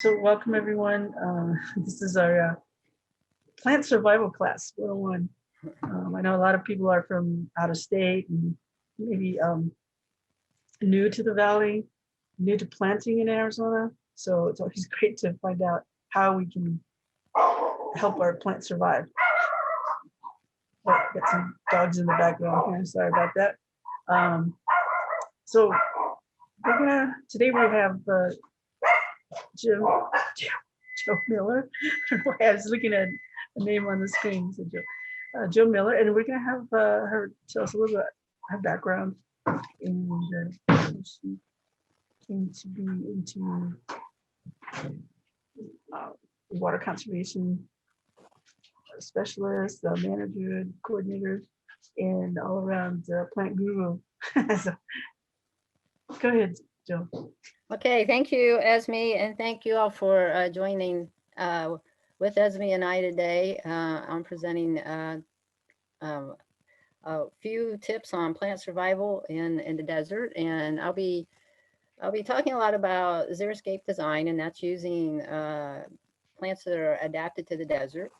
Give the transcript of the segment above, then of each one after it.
So welcome everyone. This is our plant survival class 101. I know a lot of people are from out of state and maybe new to the valley, new to planting in Arizona. So it's always great to find out how we can help our plant survive. Oh, got some dogs in the background here. Sorry about that. So today we have Joe Miller. I was looking at the name on the screen. So Joe Miller, and we're gonna have her tell us a little bit her background, and she came to be into water conservation specialist, manager, coordinator, and all around plant guru. So, go ahead, Joe. Okay, thank you, Esme, and thank you all for joining with Esme and I today. I'm presenting a few tips on plant survival in the desert, and I'll be talking a lot about xeriscape design, and that's using plants that are adapted to the desert.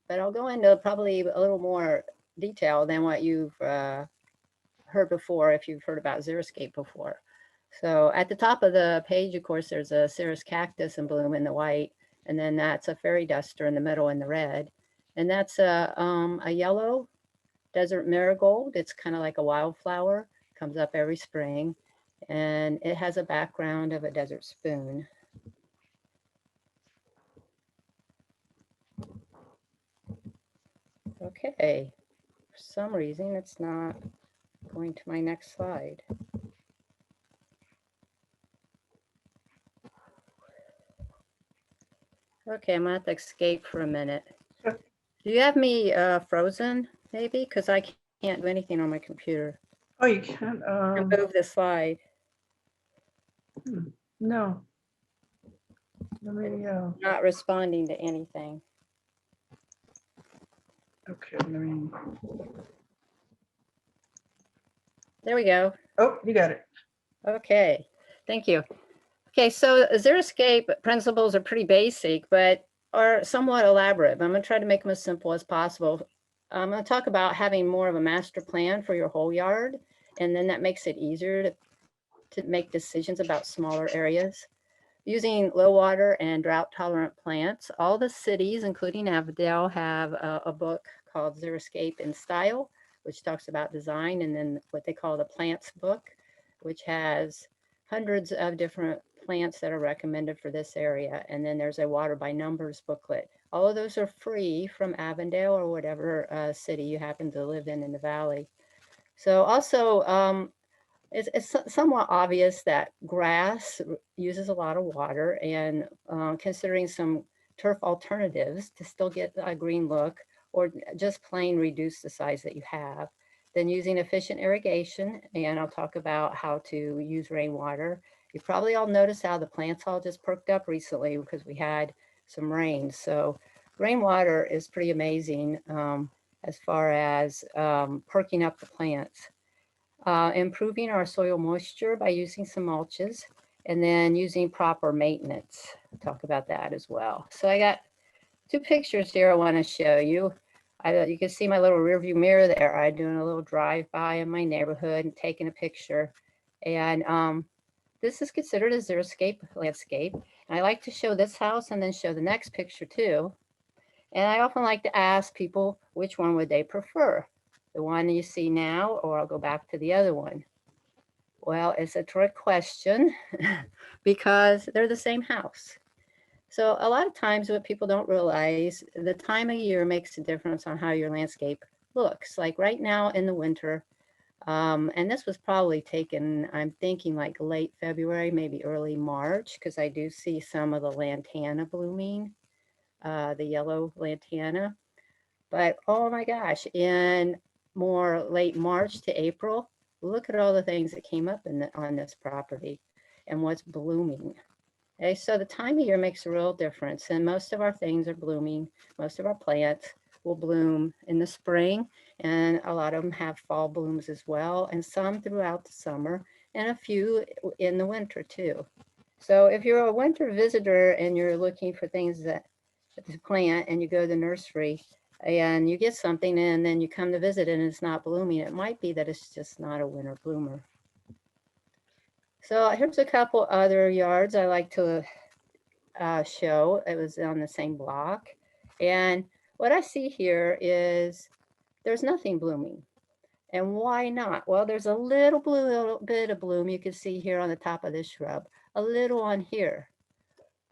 But I'll go into probably a little more detail than what you've heard before, if you've heard about xeriscape before. So at the top of the page, of course, there's a Ceres cactus in bloom in the white, and then that's a fairy duster in the middle in the red. And that's a yellow desert marigold. It's kind of like a wildflower, comes up every spring, and it has a background of a desert spoon. Okay, for some reason, it's not going to my next slide. Okay, I'm gonna have to escape for a minute. Do you have me frozen, maybe? Because I can't do anything on my computer. Oh, you can. Move the slide. No. Let me. Not responding to anything. Okay. Let me. There we go. Oh, you got it. Okay, thank you. Okay, so xeriscape principles are pretty basic, but are somewhat elaborate. But I'm going to try to make them as simple as possible. I'm going to talk about having more of a master plan for your whole yard, and then that makes it easier to make decisions about smaller areas. Using low water and drought tolerant plants, all the cities, including Avondale, have a book called Xeriscape in Style, which talks about design, and then what they call the plants book, which has hundreds of different plants that are recommended for this area. And then there's a water by numbers booklet. All of those are free from Avondale or whatever city you happen to live in the valley. So also, it's somewhat obvious that grass uses a lot of water, and considering some turf alternatives to still get a green look, or just plain reduce the size that you have. Then using efficient irrigation, and I'll talk about how to use rainwater. You probably all noticed how the plants all just perked up recently because we had some rain. So rainwater is pretty amazing as far as perking up the plants. Improving our soil moisture by using some mulches, and then using proper maintenance. I'll talk about that as well. So I got two pictures here I want to show you. You can see my little rear view mirror there. I'm doing a little drive-by in my neighborhood and taking a picture. And this is considered a xeriscape landscape. And I like to show this house and then show the next picture too. And I often like to ask people which one would they prefer, the one you see now, or I'll go back to the other one. Well, it's a trick question because they're the same house. So a lot of times what people don't realize, the time of year makes a difference on how your landscape looks. Like right now in the winter, and this was probably taken, I'm thinking like late February, maybe early March, because I do see some of the lantana blooming, the yellow lantana. But oh my gosh, in more late March to April, look at all the things that came up on this property and what's blooming. Okay, so the time of year makes a real difference, and most of our things are blooming. Most of our plants will bloom in the spring, and a lot of them have fall blooms as well, and some throughout the summer, and a few in the winter too. So if you're a winter visitor and you're looking for things that to plant and you go to the nursery and you get something and then you come to visit and it's not blooming, it might be that it's just not a winter bloomer. So here's a couple other yards I like to show. It was on the same block. And what I see here is there's nothing blooming. And why not? Well, there's a little bit of bloom you can see here on the top of this shrub, a little on here.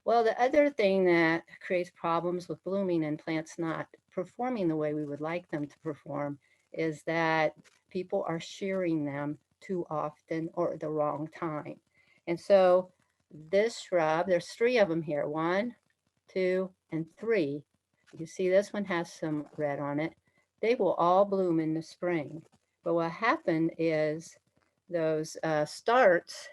Well, the other thing that creates problems with blooming and plants not performing the way we would like them to perform is that people are shearing them too often or at the wrong time. And so this shrub, there's 3 of them here, 1, 2, and 3. You see this one has some red on it. They will all bloom in the spring. But what happened is those starts,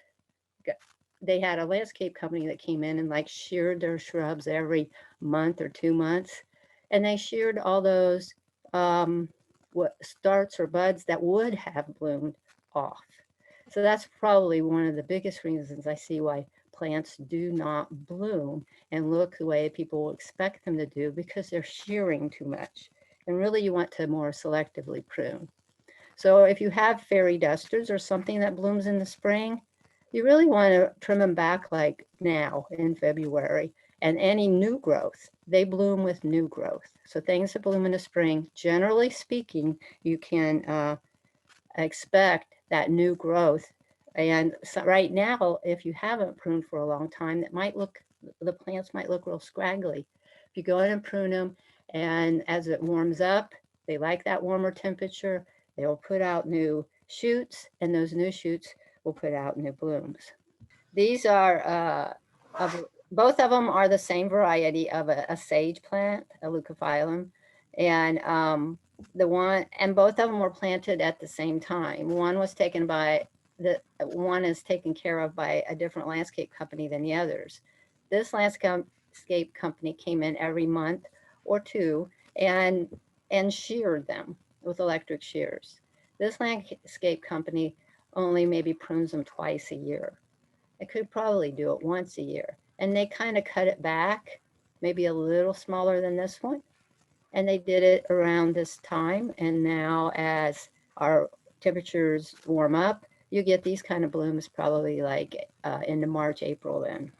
they had a landscape company that came in and like sheared their shrubs every month or 2 months. And they sheared all those what starts or buds that would have bloomed off. So that's probably one of the biggest reasons I see why plants do not bloom and look the way people expect them to do, because they're shearing too much. And really you want to more selectively prune. So if you have fairy dusters or something that blooms in the spring, you really want to trim them back like now in February. And any new growth, they bloom with new growth. So things that bloom in the spring, generally speaking, you can expect that new growth. And so right now, if you haven't pruned for a long time, the plants might look real scraggly. If you go in and prune them, and as it warms up, they like that warmer temperature, they will put out new shoots, and those new shoots will put out new blooms. These are, both of them are the same variety of a sage plant, a leucophyllum. And both of them were planted at the same time. One is taken care of by a different landscape company than the others. This landscape company came in every month or 2 and sheared them with electric shears. This landscape company only maybe prunes them twice a year. I could probably do it once a year. And they kind of cut it back, maybe a little smaller than this one. And they did it around this time. And now as our temperatures warm up, you get these kind of blooms probably like into March, April then.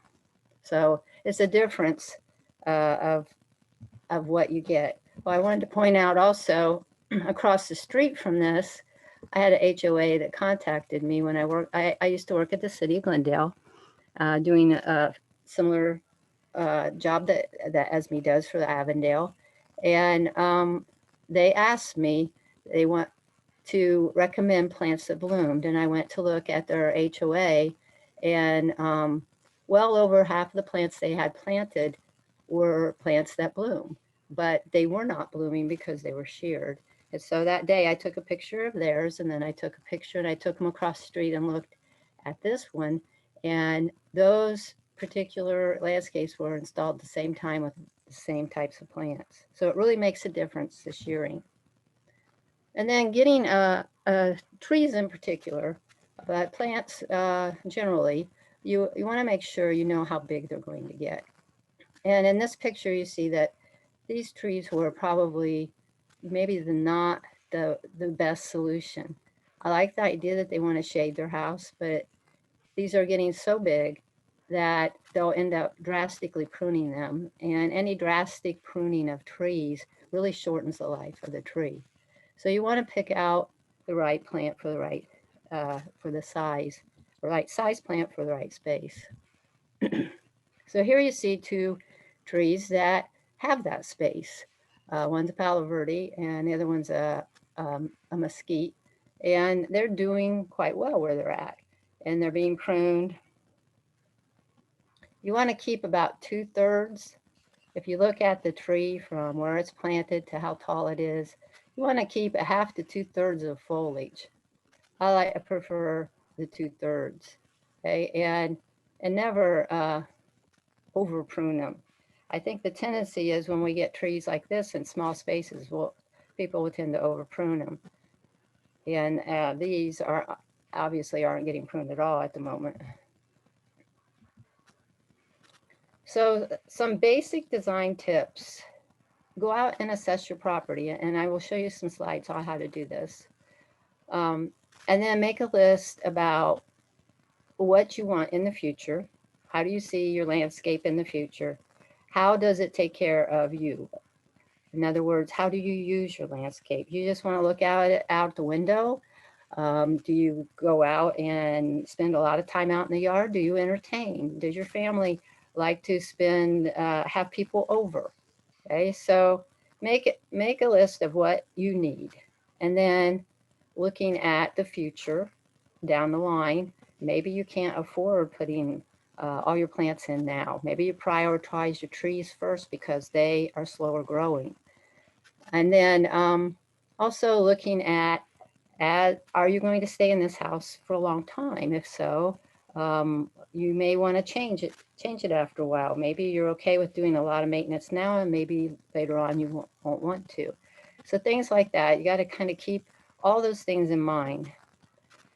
So it's a difference of what you get. Well, I wanted to point out also across the street from this, I had an HOA that contacted me when I used to work at the city of Glendale, doing a similar job that Esme does for the Avondale. And they asked me, they want to recommend plants that bloomed. And I went to look at their HOA, and well over half of the plants they had planted were plants that bloom, but they were not blooming because they were sheared. And so that day I took a picture of theirs, and then I took a picture and I took them across the street and looked at this one. And those particular landscapes were installed at the same time with the same types of plants. So it really makes a difference, the shearing. And then getting trees in particular, but plants generally, you want to make sure you know how big they're going to get. And in this picture, you see that these trees were probably maybe not the best solution. I like the idea that they want to shade their house, but these are getting so big that they'll end up drastically pruning them. And any drastic pruning of trees really shortens the life of the tree. So you want to pick out the right plant for the right, for the size, right size plant for the right space. So here you see 2 trees that have that space. One's a Palo Verde and the other one's a mesquite. And they're doing quite well where they're at. And they're being pruned. You want to keep about 2/3. If you look at the tree from where it's planted to how tall it is, you want to keep 1/2 to 2/3 of foliage. I prefer the 2/3. Okay, and never over prune them. I think the tendency is when we get trees like this in small spaces, people will tend to over prune them. And these are obviously aren't getting pruned at all at the moment. So some basic design tips. Go out and assess your property, and I will show you some slides on how to do this. And then make a list about what you want in the future. How do you see your landscape in the future? How does it take care of you? In other words, how do you use your landscape? You just want to look out the window? Do you go out and spend a lot of time out in the yard? Do you entertain? Does your family like to have people over? Okay, so make a list of what you need. And then looking at the future down the line, maybe you can't afford putting all your plants in now. Maybe you prioritize your trees first because they are slower growing. And then also looking at, are you going to stay in this house for a long time? If so, you may want to change it after a while. Maybe you're okay with doing a lot of maintenance now, and maybe later on you won't want to. So things like that, you got to kind of keep all those things in mind.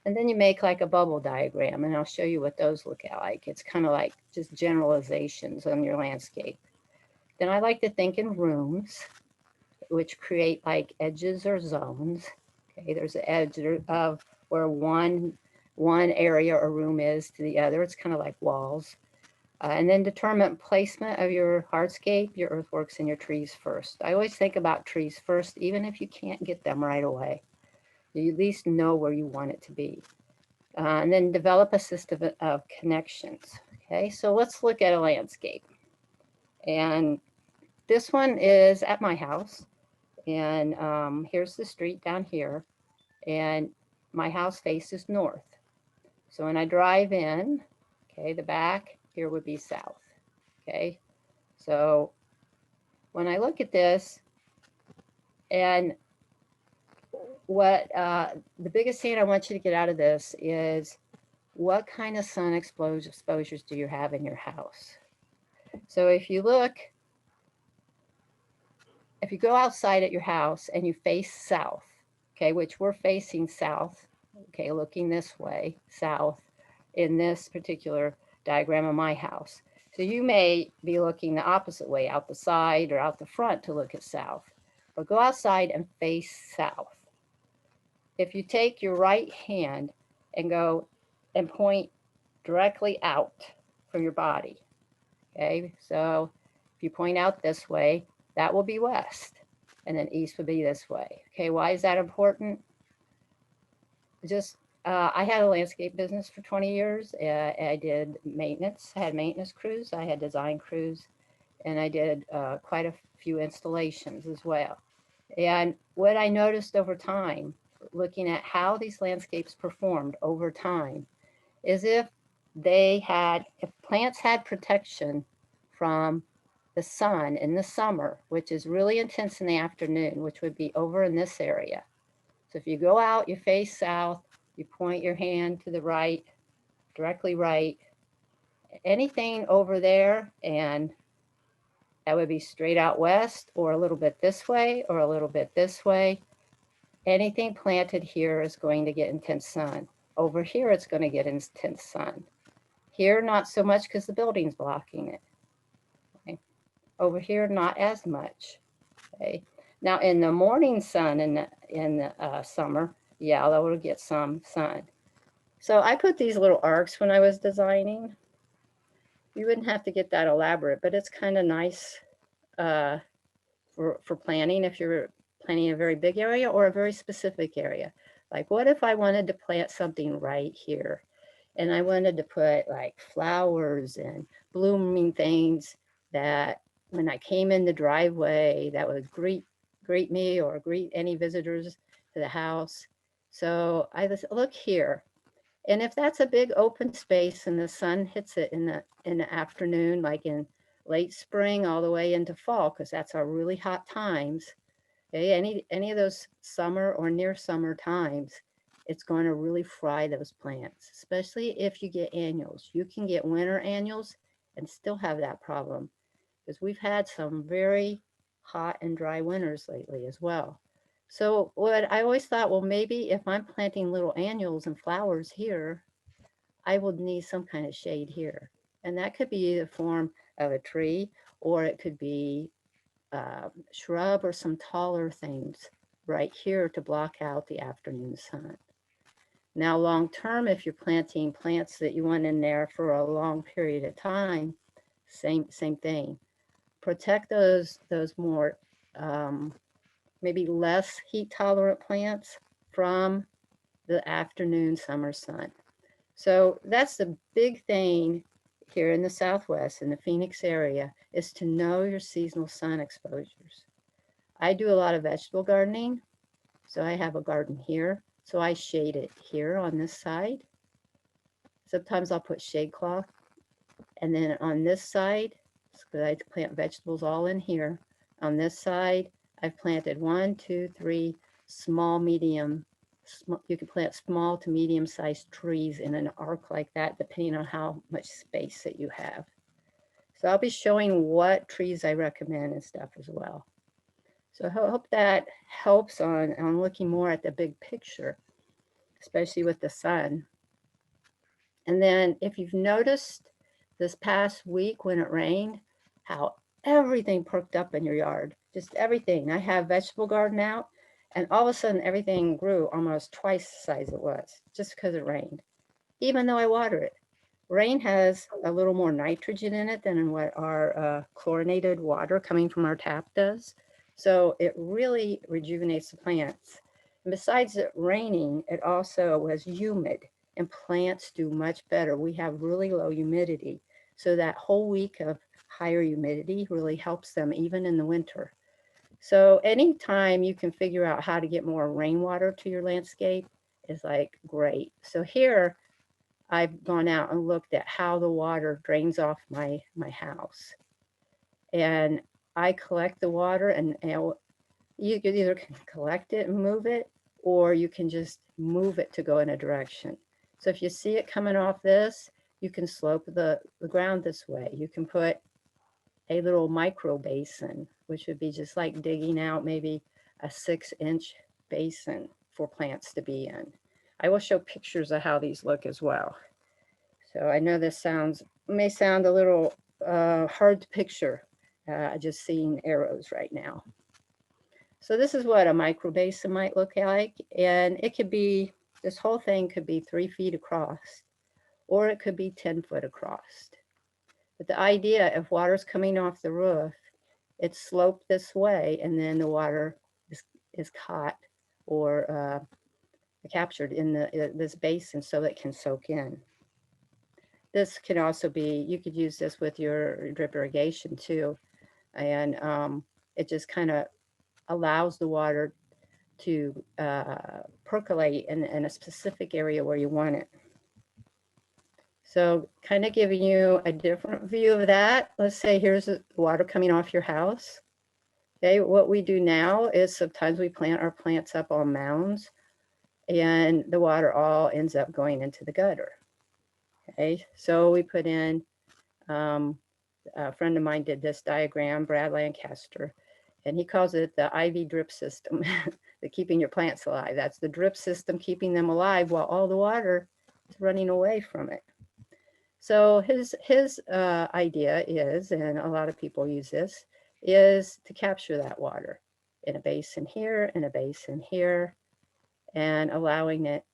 And then you make like a bubble diagram, and I'll show you what those look like. It's kind of like just generalizations on your landscape. Then I like to think in rooms, which create like edges or zones. Okay, there's an edge of where one area or room is to the other. It's kind of like walls. And then determine placement of your hardscape, your earthworks, and your trees first. I always think about trees first, even if you can't get them right away. You at least know where you want it to be. And then develop a system of connections. Okay, so let's look at a landscape. And this one is at my house. And here's the street down here. And my house faces north. So when I drive in, okay, the back here would be south. Okay, so when I look at this, and what the biggest thing I want you to get out of this is what kind of sun exposures do you have in your house? So if you go outside at your house and you face south, okay, which we're facing south, okay, looking this way, south, in this particular diagram of my house. So you may be looking the opposite way, out the side or out the front to look at south, but go outside and face south. If you take your right hand and go and point directly out from your body, okay, so if you point out this way, that will be west, and then east would be this way. Okay, why is that important? Just I had a landscape business for 20 years. I did maintenance, I had maintenance crews, I had design crews, and I did quite a few installations as well. And what I noticed over time, looking at how these landscapes performed over time, is if plants had protection from the sun in the summer, which is really intense in the afternoon, which would be over in this area. So if you go out, you face south, you point your hand to the right, directly right, anything over there, and that would be straight out west or a little bit this way or a little bit this way. Anything planted here is going to get intense sun. Over here, it's going to get intense sun. Here, not so much because the building's blocking it. Okay. Over here, not as much. Okay. Now, in the morning sun in the summer, yeah, that will get some sun. So I put these little arcs when I was designing. You wouldn't have to get that elaborate, but it's kind of nice for planning if you're planning a very big area or a very specific area. Like what if I wanted to plant something right here and I wanted to put like flowers and blooming things that when I came in the driveway that would greet me or greet any visitors to the house. So I just look here. And if that's a big open space and the sun hits it in the afternoon, like in late spring all the way into fall, because that's our really hot times, okay, any of those summer or near summer times, it's going to really fry those plants, especially if you get annuals. You can get winter annuals and still have that problem because we've had some very hot and dry winters lately as well. So what I always thought, well, maybe if I'm planting little annuals and flowers here, I would need some kind of shade here. And that could be the form of a tree, or it could be shrub or some taller things right here to block out the afternoon sun. Now, long term, if you're planting plants that you want in there for a long period of time, same thing. Protect those more maybe less heat tolerant plants from the afternoon summer sun. So that's the big thing here in the Southwest, in the Phoenix area, is to know your seasonal sun exposures. I do a lot of vegetable gardening. So I have a garden here. So I shade it here on this side. Sometimes I'll put shade cloth. And then on this side, because I plant vegetables all in here. On this side, I've planted 1, 2, 3 small, medium, you can plant small to medium sized trees in an arc like that, depending on how much space that you have. So I'll be showing what trees I recommend and stuff as well. So I hope that helps on looking more at the big picture, especially with the sun. And then if you've noticed this past week when it rained, how everything perked up in your yard, just everything. I have vegetable garden out, and all of a sudden everything grew almost twice the size it was just because it rained, even though I water it. Rain has a little more nitrogen in it than what our chlorinated water coming from our tap does. So it really rejuvenates the plants. And besides it raining, it also was humid, and plants do much better. We have really low humidity. So that whole week of higher humidity really helps them even in the winter. So anytime you can figure out how to get more rainwater to your landscape is like great. So here I've gone out and looked at how the water drains off my house. And I collect the water, and you either can collect it and move it, or you can just move it to go in a direction. So if you see it coming off this, you can slope the ground this way. You can put a little micro basin, which would be just like digging out maybe a 6-inch basin for plants to be in. I will show pictures of how these look as well. So I know this may sound a little hard to picture, just seeing arrows right now. So this is what a micro basin might look like. And it could be, this whole thing could be 3 feet across, or it could be 10 foot across. But the idea, if water's coming off the roof, it's sloped this way, and then the water is caught or captured in this basin so that it can soak in. This can also be, you could use this with your drip irrigation too. And it just kind of allows the water to percolate in a specific area where you want it. So kind of giving you a different view of that. Let's say here's the water coming off your house. Okay, what we do now is sometimes we plant our plants up on mounds, and the water all ends up going into the gutter. Okay, so we put in, a friend of mine did this diagram, Brad Lancaster, and he calls it the IV drip system, the keeping your plants alive. That's the drip system keeping them alive while all the water is running away from it. So his idea is, and a lot of people use this, is to capture that water in a basin here, in a basin here, and allowing it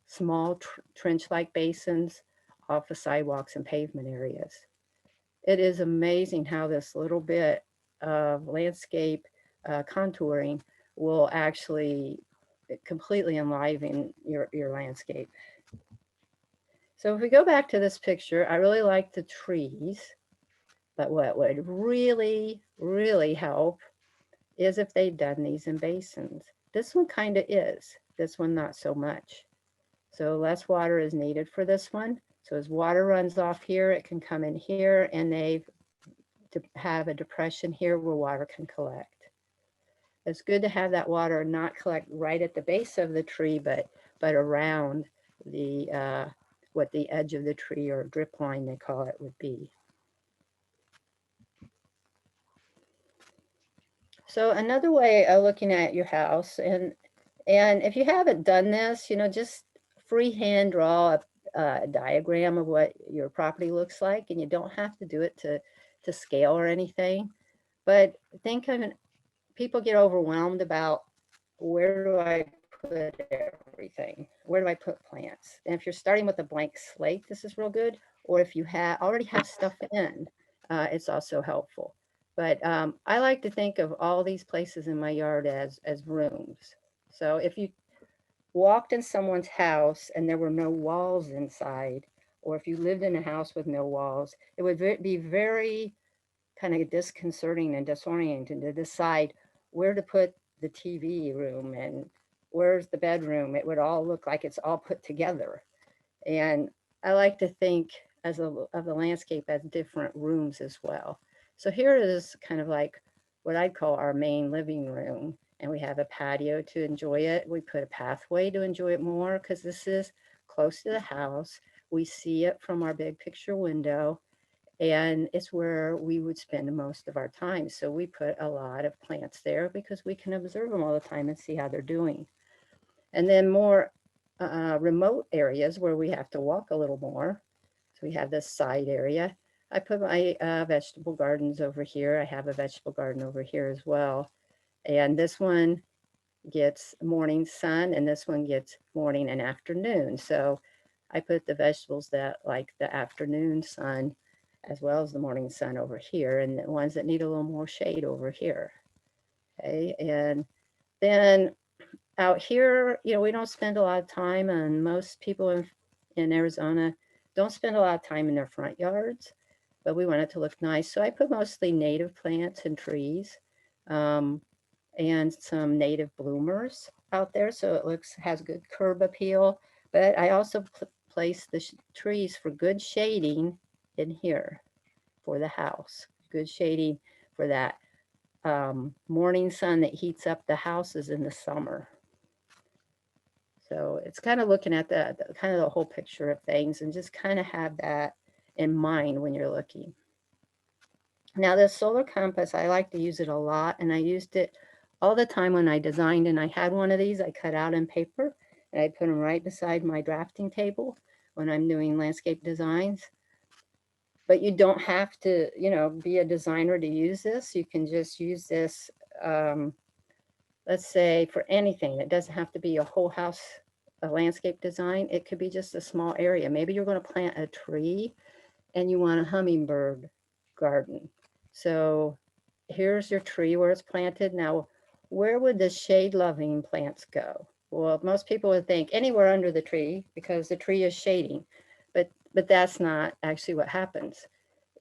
small trench-like basins off the sidewalks and pavement areas. It is amazing how this little bit of landscape contouring will actually completely enliven your landscape. So if we go back to this picture, I really like the trees, but what would really, really help is if they'd done these in basins. This one kind of is, this one not so much. So less water is needed for this one. So as water runs off here, it can come in here, and they have a depression here where water can collect. It's good to have that water not collect right at the base of the tree, but around the what the edge of the tree, or drip line they call it, would be. So another way of looking at your house, and if you haven't done this, just freehand draw a diagram of what your property looks like, and you don't have to do it to scale or anything. But think of people get overwhelmed about where do I put everything? Where do I put plants? And if you're starting with a blank slate, this is real good. Or if you already have stuff in, it's also helpful. But I like to think of all these places in my yard as rooms. So if you walked in someone's house and there were no walls inside, or if you lived in a house with no walls, it would be very kind of disconcerting and disorienting to decide where to put the TV room and where's the bedroom. It would all look like it's all put together. And I like to think of the landscape as different rooms as well. So here is kind of like what I'd call our main living room. And we have a patio to enjoy it. We put a pathway to enjoy it more because this is close to the house. We see it from our big picture window, and it's where we would spend most of our time. So we put a lot of plants there because we can observe them all the time and see how they're doing. And then more remote areas where we have to walk a little more. So we have this side area. I put my vegetable gardens over here. I have a vegetable garden over here as well. And this one gets morning sun and this one gets morning and afternoon. So I put the vegetables that like the afternoon sun as well as the morning sun over here, and the ones that need a little more shade over here. Okay, and then out here, you know, we don't spend a lot of time, and most people in Arizona don't spend a lot of time in their front yards, but we want it to look nice. So I put mostly native plants and trees, and some native bloomers out there, so it has good curb appeal. But I also place the trees for good shading in here for the house, good shading for that morning sun that heats up the houses in the summer. So it's kind of looking at the kind of the whole picture of things, and just kind of have that in mind when you're looking. Now this solar compass, I like to use it a lot, and I used it all the time when I designed, and I had one of these I cut out in paper, and I put them right beside my drafting table when I'm doing landscape designs. But you don't have to, you know, be a designer to use this. You can just use this, let's say, for anything. It doesn't have to be a whole house, a landscape design. It could be just a small area. Maybe you're going to plant a tree and you want a hummingbird garden. So here's your tree where it's planted. Now, where would the shade-loving plants go? Well, most people would think anywhere under the tree because the tree is shading, but that's not actually what happens.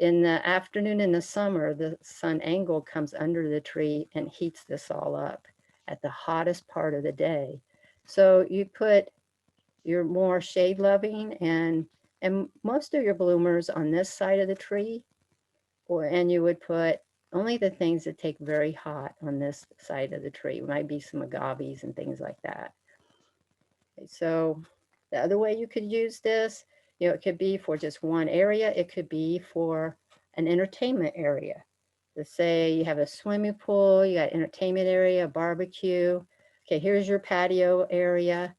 In the afternoon in the summer, the sun angle comes under the tree and heats this all up at the hottest part of the day. So you put your more shade-loving and most of your bloomers on this side of the tree, and you would put only the things that take very hot on this side of the tree. It might be some agaves and things like that. Okay, so the other way you could use this, you know, it could be for just one area. It could be for an entertainment area. Let's say you have a swimming pool, you got entertainment area, barbecue. Okay, here's your patio area.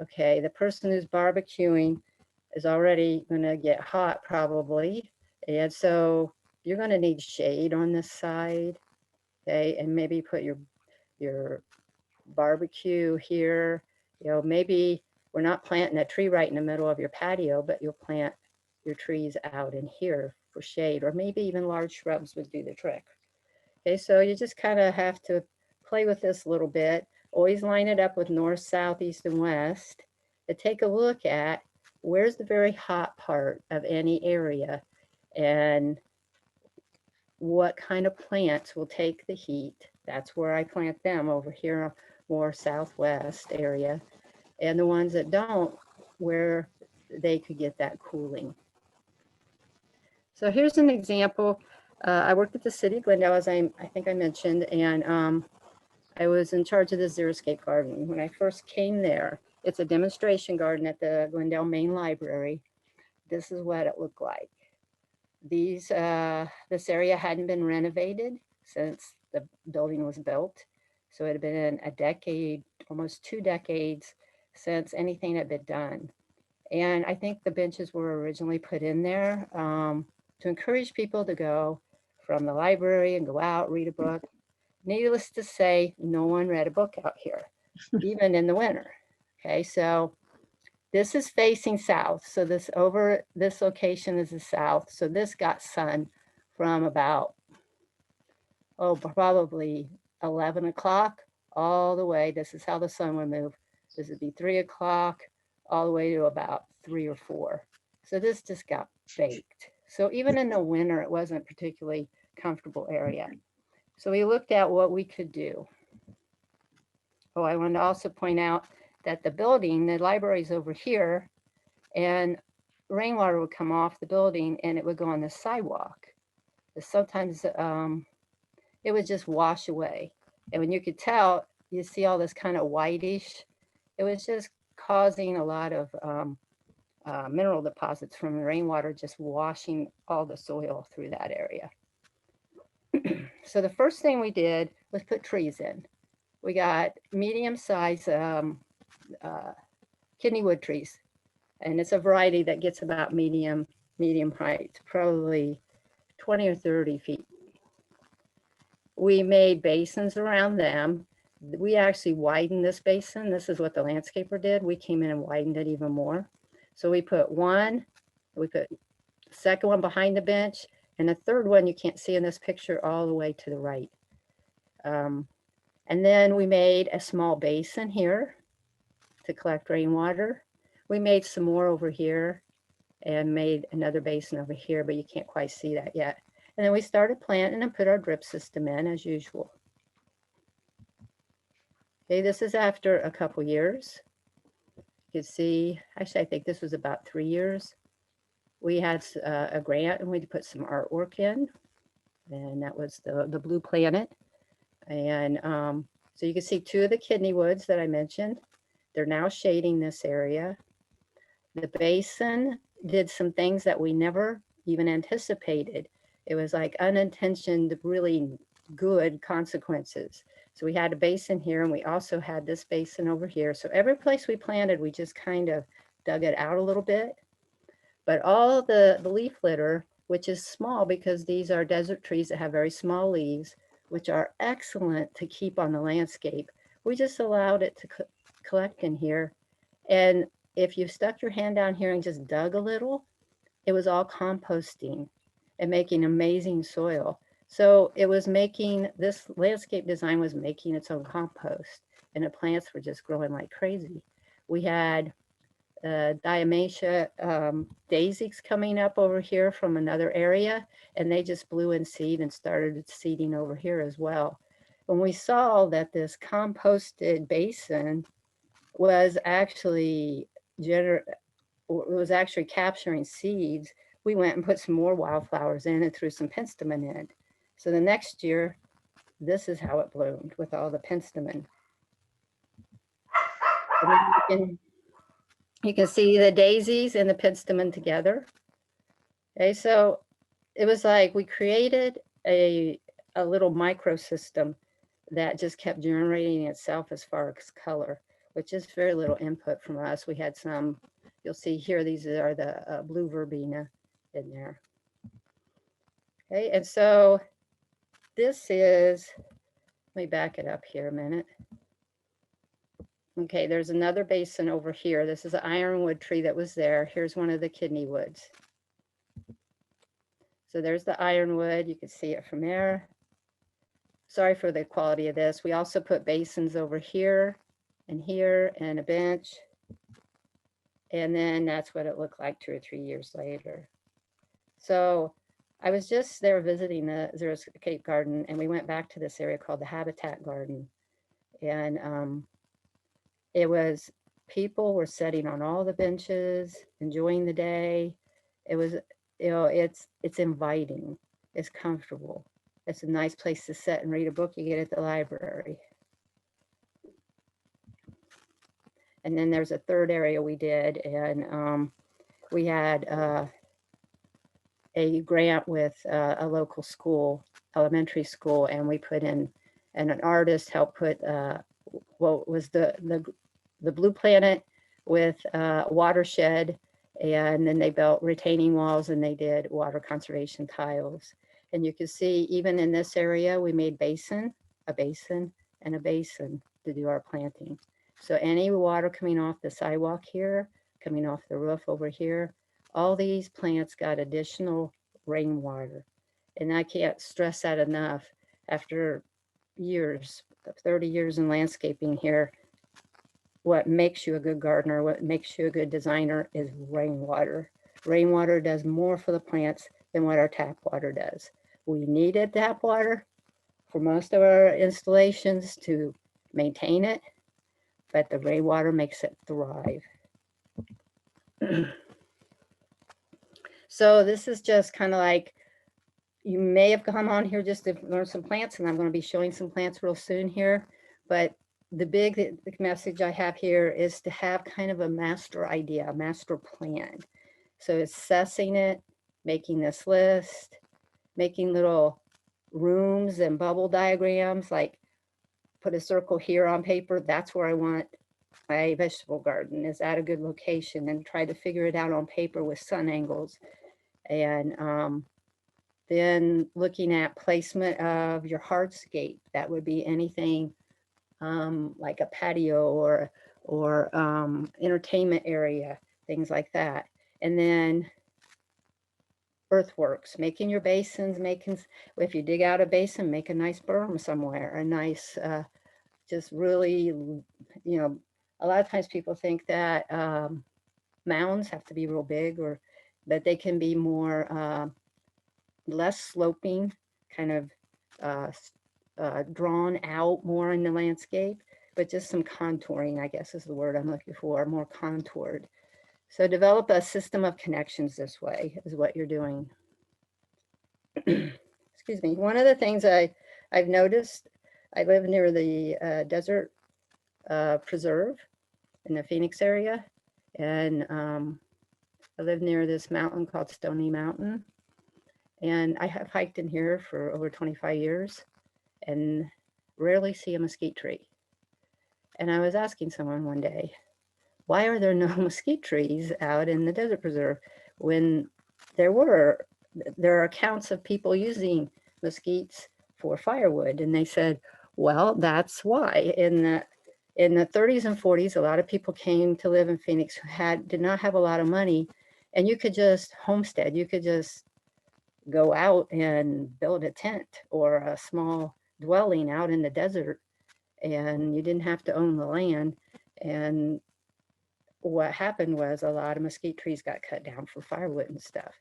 Okay, the person who's barbecuing is already going to get hot probably. And so you're going to need shade on this side. Okay, and maybe put your barbecue here. You know, maybe we're not planting a tree right in the middle of your patio, but you'll plant your trees out in here for shade, or maybe even large shrubs would do the trick. Okay, so you just kind of have to play with this a little bit. Always line it up with north, south, east, and west. And take a look at where's the very hot part of any area and what kind of plants will take the heat. That's where I plant them over here, more southwest area. And the ones that don't, where they could get that cooling. So here's an example. I worked at the city of Glendale, as I think I mentioned, and I was in charge of the Xeriscape garden. When I first came there, it's a demonstration garden at the Glendale Main Library. This is what it looked like. This area hadn't been renovated since the building was built. So it had been a decade, almost 2 decades since anything had been done. And I think the benches were originally put in there to encourage people to go from the library and go out, read a book. Needless to say, no one read a book out here, even in the winter. Okay, so this is facing south. So this location is the south. So this got sun from about, probably 11 o'clock all the way. This is how the sun would move. This would be 3 o'clock all the way to about 3 or 4. So this just got baked. So even in the winter, it wasn't a particularly comfortable area. So we looked at what we could do. Oh, I want to also point out that the building, the library is over here, and rainwater would come off the building and it would go on the sidewalk. Sometimes it would just wash away. And when you could tell, you see all this kind of whitish, it was just causing a lot of mineral deposits from the rainwater, just washing all the soil through that area. So the first thing we did was put trees in. We got medium-sized kidney wood trees, and it's a variety that gets about medium height, probably 20 or 30 feet. We made basins around them. We actually widened this basin. This is what the landscaper did. We came in and widened it even more. So we put second one behind the bench, and the third one you can't see in this picture all the way to the right. And then we made a small basin here to collect rainwater. We made some more over here and made another basin over here, but you can't quite see that yet. And then we started planting and put our drip system in as usual. Okay, this is after a couple years. You can see, actually, I think this was about 3 years. We had a grant and we put some artwork in, and that was the Blue Planet. And so you can see 2 of the kidney woods that I mentioned. They're now shading this area. The basin did some things that we never even anticipated. It was like unintentioned, really good consequences. So we had a basin here, and we also had this basin over here. So every place we planted, we just kind of dug it out a little bit. But all the leaf litter, which is small because these are desert trees that have very small leaves, which are excellent to keep on the landscape, we just allowed it to collect in here. And if you stuck your hand down here and just dug a little, it was all composting and making amazing soil. So it was making, this landscape design was making its own compost, and the plants were just growing like crazy. We had diatomaceae daisies coming up over here from another area, and they just blew in seed and started seeding over here as well. When we saw that this composted basin was actually capturing seeds, we went and put some more wildflowers in and threw some penstemon in. So the next year, this is how it bloomed with all the penstemon. And you can see the daisies and the penstemon together. Okay, so it was like we created a little microsystem that just kept generating itself as far as color, which is very little input from us. We had some, you'll see here, these are the blue verbena in there. Okay, and so this is, let me back it up here a minute. Okay, there's another basin over here. This is an ironwood tree that was there. Here's one of the kidney woods. So there's the ironwood. You can see it from there. Sorry for the quality of this. We also put basins over here and a bench. And then that's what it looked like 2 or 3 years later. So I was just there visiting the Xeriscape Garden, and we went back to this area called the Habitat Garden. And it was, people were sitting on all the benches, enjoying the day. It was, you know, it's inviting, it's comfortable. It's a nice place to sit and read a book you get at the library. And then there's a third area we did, and we had a grant with a local school, elementary school, and we put in, and an artist helped put what was the Blue Planet with watershed, and then they built retaining walls and they did water conservation tiles. And you can see even in this area, we made basin, a basin, and a basin to do our planting. So any water coming off the sidewalk here, coming off the roof over here, all these plants got additional rainwater. And I can't stress that enough. After years, 30 years in landscaping here, what makes you a good gardener, what makes you a good designer is rainwater. Rainwater does more for the plants than what our tap water does. We needed tap water for most of our installations to maintain it, but the rainwater makes it thrive. So this is just kind of like, you may have come on here just to learn some plants, and I'm going to be showing some plants real soon here, but the big message I have here is to have kind of a master idea, a master plan. So assessing it, making this list, making little rooms and bubble diagrams, like put a circle here on paper, that's where I want my vegetable garden, is at a good location, and try to figure it out on paper with sun angles. And then looking at placement of your hardscape, that would be anything like a patio or entertainment area, things like that. And then earthworks, making your basins, if you dig out a basin, make a nice berm somewhere, a nice, just really, a lot of times people think that mounds have to be real big, but they can be more, less sloping, kind of drawn out more in the landscape, but just some contouring, I guess is the word I'm looking for, more contoured. So develop a system of connections this way is what you're doing. Excuse me. One of the things I've noticed, I live near the desert preserve in the Phoenix area, and I live near this mountain called Stony Mountain, and I have hiked in here for over 25 years and rarely see a mesquite tree. And I was asking someone one day, why are there no mesquite trees out in the desert preserve when there are accounts of people using mesquites for firewood? And they said, well, that's why. In the 30s and 40s, a lot of people came to live in Phoenix who did not have a lot of money, and you could just homestead. You could just go out and build a tent or a small dwelling out in the desert, and you didn't have to own the land. And what happened was a lot of mesquite trees got cut down for firewood and stuff.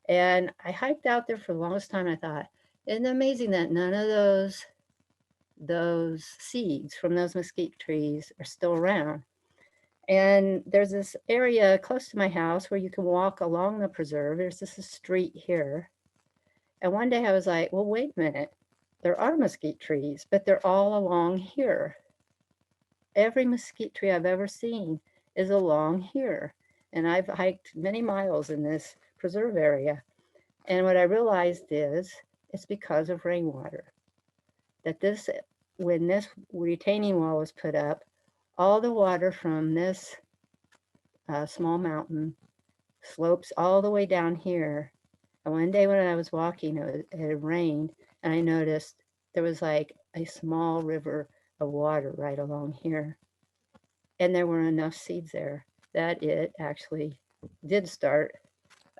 And I hiked out there for the longest time. I thought, isn't it amazing that none of those seeds from those mesquite trees are still around? And there's this area close to my house where you can walk along the preserve. There's this street here. And one day I was like, well, wait a minute. There are mesquite trees, but they're all along here. Every mesquite tree I've ever seen is along here. And I've hiked many miles in this preserve area. And what I realized is it's because of rainwater. That when this retaining wall was put up, all the water from this small mountain slopes all the way down here. And one day when I was walking, it had rained, and I noticed there was like a small river of water right along here. And there were enough seeds there that it actually did start,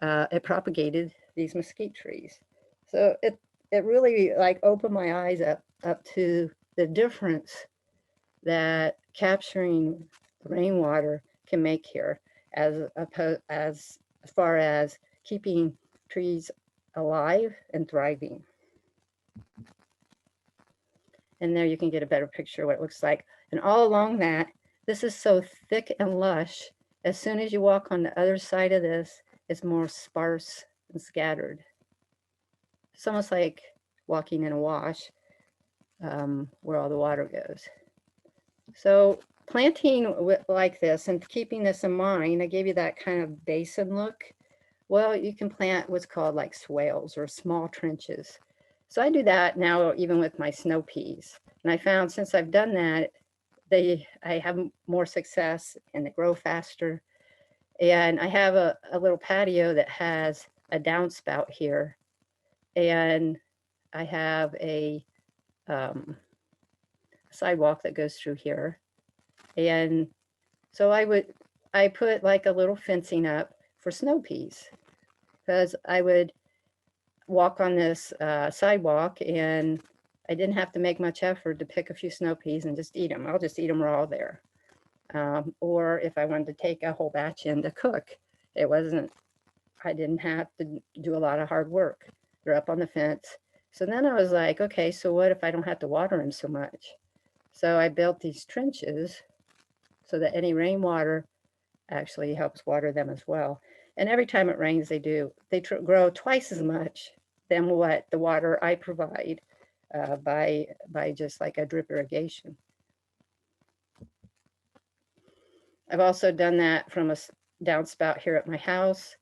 it propagated these mesquite trees. So it really like opened my eyes up to the difference that capturing rainwater can make here as far as keeping trees alive and thriving. And there you can get a better picture of what it looks like. And all along that, this is so thick and lush. As soon as you walk on the other side of this, it's more sparse and scattered. It's almost like walking in a wash where all the water goes. So planting like this and keeping this in mind, I gave you that kind of basin look. Well, you can plant what's called like swales or small trenches. So I do that now even with my snow peas. And I found since I've done that, I have more success and they grow faster. And I have a little patio that has a downspout here. And I have a sidewalk that goes through here. And so I put like a little fencing up for snow peas because I would walk on this sidewalk and I didn't have to make much effort to pick a few snow peas and just eat them. I'll just eat them raw there. Or if I wanted to take a whole batch in to cook, I didn't have to do a lot of hard work. They're up on the fence. So then I was like, okay, so what if I don't have to water them so much? So I built these trenches so that any rainwater actually helps water them as well. And every time it rains, they grow twice as much than what the water I provide by just like a drip irrigation. I've also done that from a downspout here at my house.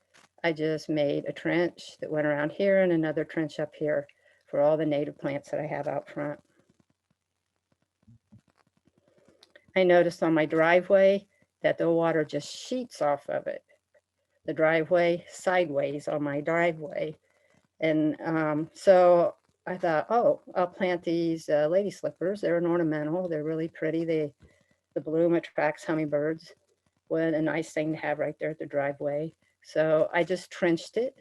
I just made a trench that went around here and another trench up here for all the native plants that I have out front. I noticed on my driveway that the water just sheets off of it. The driveway sideways on my driveway. And so I thought, oh, I'll plant these lady slippers. They're an ornamental. They're really pretty. The bloom attracts hummingbirds. What a nice thing to have right there at the driveway. So I just trenched it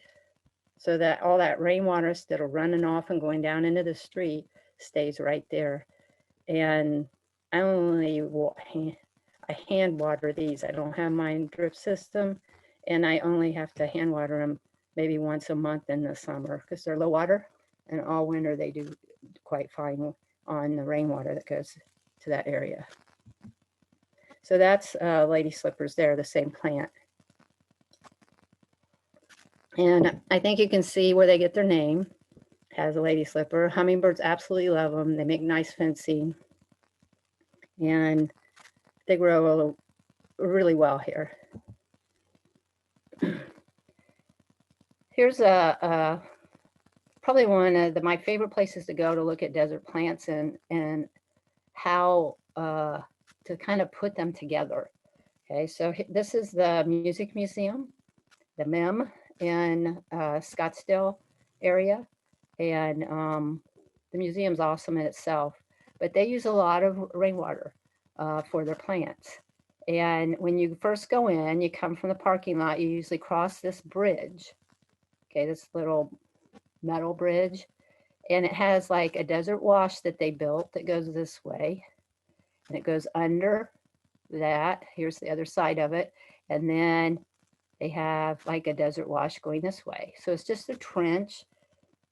so that all that rainwater instead of running off and going down into the street stays right there. And I hand water these. I don't have my drip system, and I only have to hand water them maybe once a month in the summer because they're low water, and all winter they do quite fine on the rainwater that goes to that area. So that's lady slippers there, the same plant. And I think you can see where they get their name. Has a lady slipper. Hummingbirds absolutely love them. They make nice fencing. And they grow really well here. Here's probably one of my favorite places to go to look at desert plants and how to kind of put them together. Okay, so this is the Music Museum, the MIM in Scottsdale area. And the museum's awesome in itself, but they use a lot of rainwater for their plants. And when you first go in, you come from the parking lot, you usually cross this bridge, okay, this little metal bridge, and it has like a desert wash that they built that goes this way, and it goes under that. Here's the other side of it, and then they have like a desert wash going this way. So it's just a trench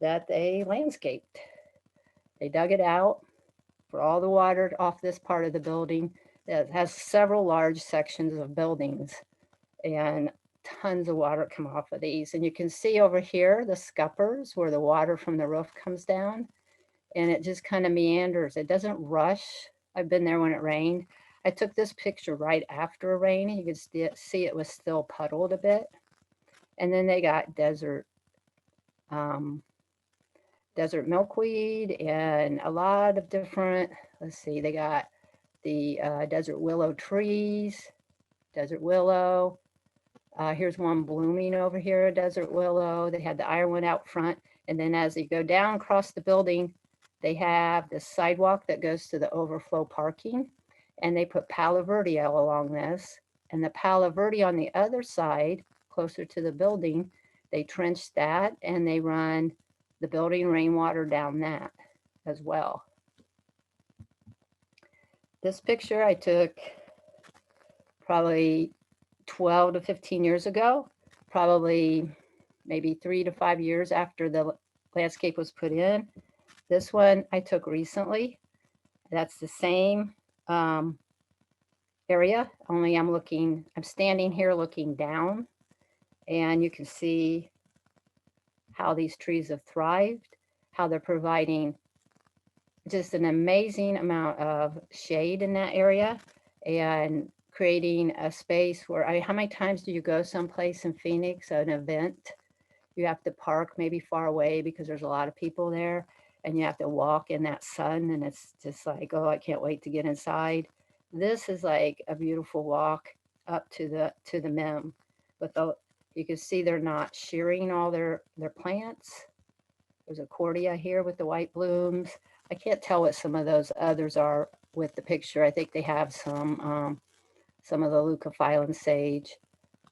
that they landscaped. They dug it out for all the water off this part of the building. It has several large sections of buildings and tons of water come off of these. And you can see over here, the scuppers where the water from the roof comes down and it just kind of meanders. It doesn't rush. I've been there when it rained. I took this picture right after a rain. You could see it was still puddled a bit. And then they got desert milkweed and a lot of different, let's see, they got the desert willow trees, desert willow. Here's one blooming over here, a desert willow. They had the ironwood out front. And then as you go down across the building, they have the sidewalk that goes to the overflow parking. And they put Palo Verde along this. And the Palo Verde on the other side, closer to the building, they trenched that and they run the building rainwater down that as well. This picture I took probably 12 to 15 years ago, probably maybe 3 to 5 years after the landscape was put in. This one I took recently. That's the same area, only I'm standing here looking down, and you can see how these trees have thrived, how they're providing just an amazing amount of shade in that area and creating a space where, how many times do you go someplace in Phoenix, an event, you have to park maybe far away because there's a lot of people there and you have to walk in that sun and it's just like, oh, I can't wait to get inside. This is like a beautiful walk up to the MIM, but you can see they're not shearing all their plants. There's a cordia here with the white blooms. I can't tell what some of those others are with the picture. I think they have some of the leucophyllum sage.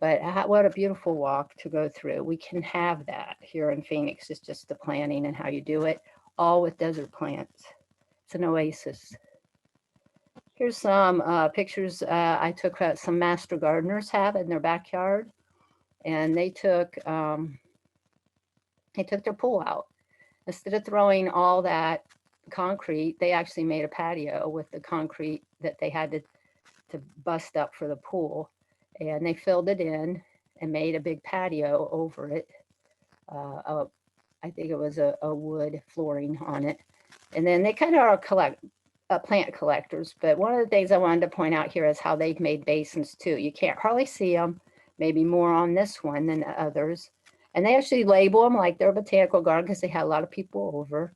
But what a beautiful walk to go through. We can have that here in Phoenix. It's just the planning and how you do it, all with desert plants. It's an oasis. Here's some pictures I took some master gardeners have in their backyard, and they took their pool out. Instead of throwing all that concrete, they actually made a patio with the concrete that they had to bust up for the pool, and they filled it in and made a big patio over it. I think it was a wood flooring on it, and then they kind of are plant collectors. But one of the things I wanted to point out here is how they've made basins too. You can't hardly see them, maybe more on this one than others. And they actually label them like they're a botanical garden because they had a lot of people over.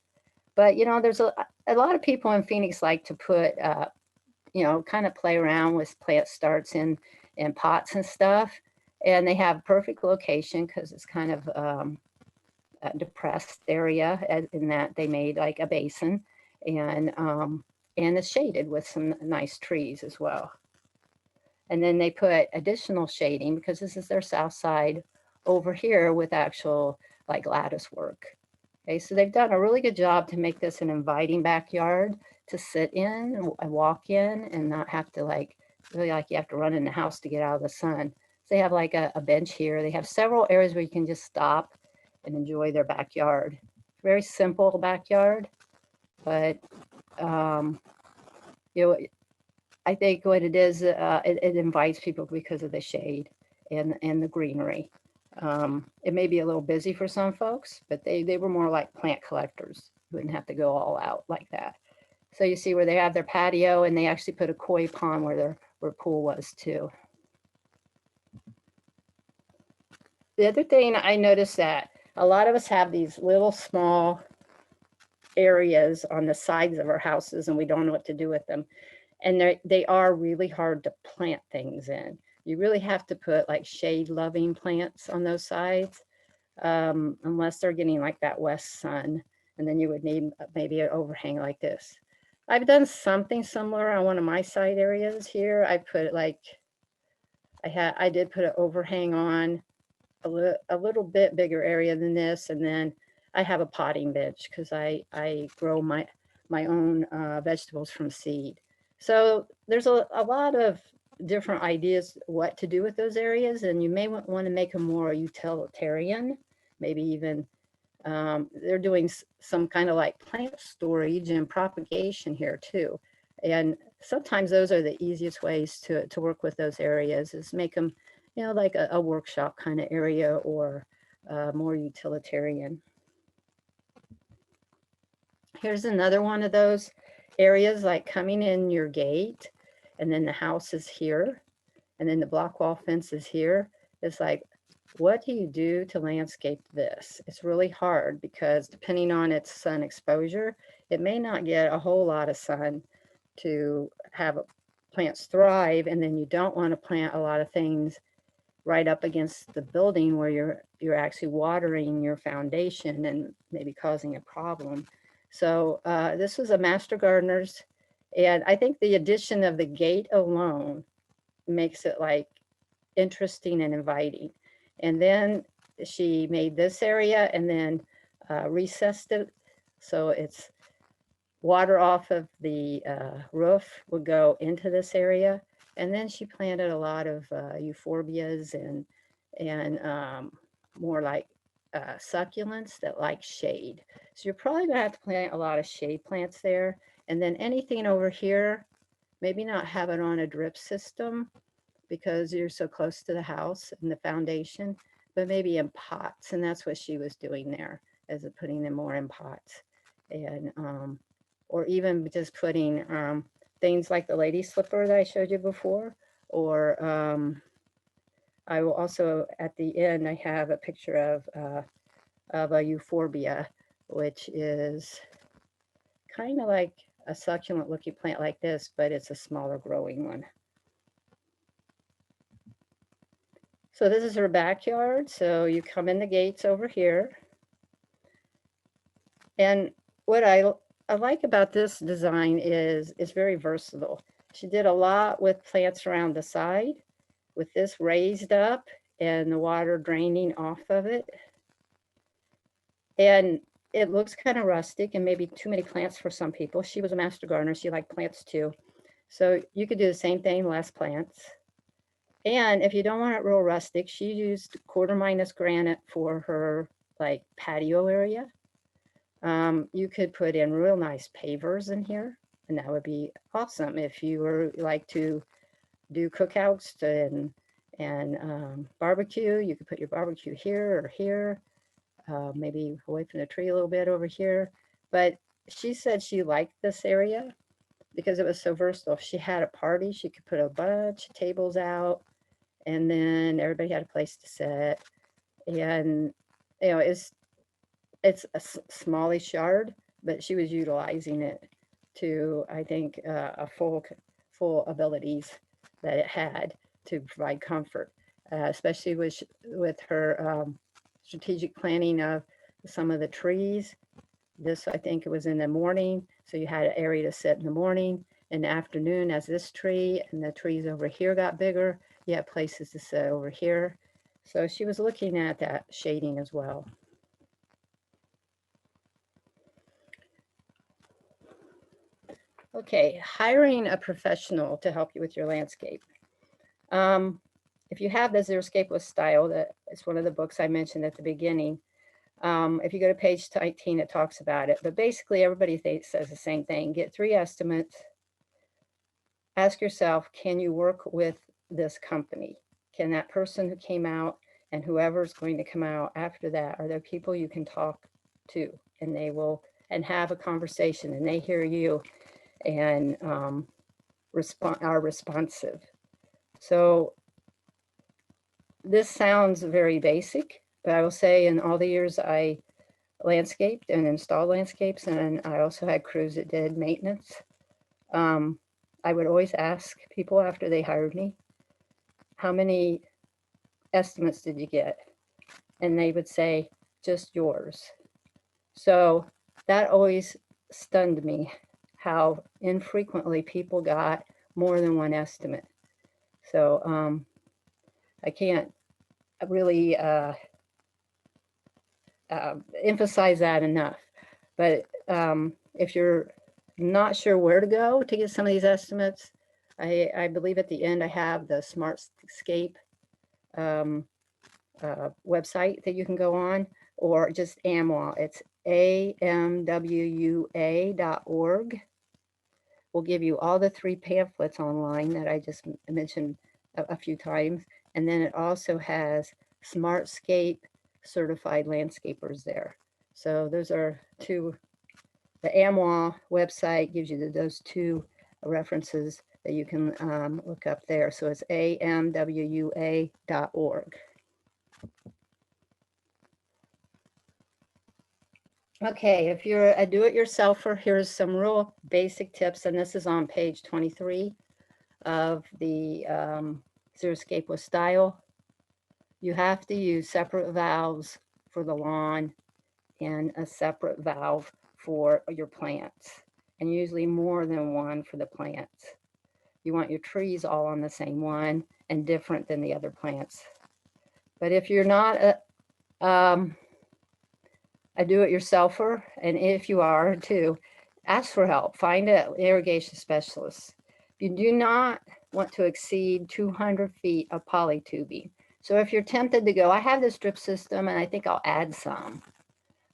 But you know, there's a lot of people in Phoenix like to put, you know, kind of play around with plant starts in pots and stuff. And they have perfect location because it's kind of a depressed area in that they made like a basin, and it's shaded with some nice trees as well. And then they put additional shading because this is their south side over here with actual like lattice work. Okay, so they've done a really good job to make this an inviting backyard to sit in and walk in and not have to like really like you have to run in the house to get out of the sun. So they have like a bench here. They have several areas where you can just stop and enjoy their backyard. Very simple backyard, but you know, I think what it is, it invites people because of the shade and the greenery. It may be a little busy for some folks, but they were more like plant collectors. You wouldn't have to go all out like that. So you see where they have their patio, and they actually put a koi pond where pool was too. The other thing I noticed that a lot of us have these little small areas on the sides of our houses, and we don't know what to do with them. And they are really hard to plant things in. You really have to put like shade loving plants on those sides, unless they're getting like that west sun. And then you would need maybe an overhang like this. I've done something similar on one of my side areas here. I put like, I did put an overhang on a little bit bigger area than this. And then I have a potting bench because I grow my own vegetables from seed. So there's a lot of different ideas what to do with those areas, and you may want to make them more utilitarian, maybe even they're doing some kind of like plant storage and propagation here too. And sometimes those are the easiest ways to work with those areas, is make them, you know, like a workshop kind of area or more utilitarian. Here's another one of those areas, like coming in your gate, and then the house is here, and then the block wall fence is here. It's like, what do you do to landscape this? It's really hard because depending on its sun exposure, it may not get a whole lot of sun to have plants thrive, and then you don't want to plant a lot of things right up against the building where you're actually watering your foundation and maybe causing a problem. So this was a master gardener's, and I think the addition of the gate alone makes it like interesting and inviting. And then she made this area and then recessed it, so it's water off of the roof would go into this area. And then she planted a lot of euphorbias and more like succulents that like shade. So you're probably gonna have to plant a lot of shade plants there. And then anything over here, maybe not have it on a drip system because you're so close to the house and the foundation, but maybe in pots. And that's what she was doing there, as of putting them more in pots. And or even just putting things like the lady slipper that I showed you before, or I will also, at the end, I have a picture of a euphorbia, which is kind of like a succulent looking plant like this, but it's a smaller growing one. So this is her backyard. So you come in the gates over here. And what I like about this design is it's very versatile. She did a lot with plants around the side, with this raised up and the water draining off of it. And it looks kind of rustic and maybe too many plants for some people. She was a master gardener. She liked plants too. So you could do the same thing, less plants. And if you don't want it real rustic, she used quarter minus granite for her like patio area. You could put in real nice pavers in here, and that would be awesome if you were like to do cookouts and barbecue. You could put your barbecue here or here, maybe away from the tree a little bit over here. But she said she liked this area because it was so versatile. If she had a party, she could put a bunch of tables out, and then everybody had a place to sit. And you know, it's a smallish yard, but she was utilizing it to, I think, a full abilities that it had to provide comfort, especially with her strategic planning of some of the trees. This, I think it was in the morning, so you had an area to sit in the morning. In the afternoon, as this tree and the trees over here got bigger, you had places to sit over here. So she was looking at that shading as well. Okay, hiring a professional to help you with your landscape. If you have the Xeriscape with Style, that is one of the books I mentioned at the beginning. If you go to page 19, it talks about it. But basically, everybody says the same thing. Get 3 estimates. Ask yourself, can you work with this company? Can that person who came out and whoever's going to come out after that, are there people you can talk to? And they will, and have a conversation, and they hear you and are responsive. So this sounds very basic, but I will say in all the years I landscaped and installed landscapes, and I also had crews that did maintenance, I would always ask people after they hired me, how many estimates did you get? And they would say, just yours. So that always stunned me, how infrequently people got more than one estimate. So I can't really emphasize that enough. But if you're not sure where to go to get some of these estimates, I believe at the end I have the Smartscape website that you can go on, or just AMWA. It's amwua.org. We'll give you all the 3 pamphlets online that I just mentioned a few times. And then it also has Smartscape certified landscapers there. So those are 2, the AMWA website gives you those 2 references that you can look up there. So it's amwua.org. Okay, if you're a do-it-yourselfer, here's some real basic tips, and this is on page 23 of the Xeriscape with Style. You have to use separate valves for the lawn and a separate valve for your plants, and usually more than one for the plants. You want your trees all on the same one and different than the other plants. But if you're not a do-it-yourselfer, and if you are too, ask for help. Find an irrigation specialist. You do not want to exceed 200 feet of polytubing. So if you're tempted to go, I have this drip system and I think I'll add some.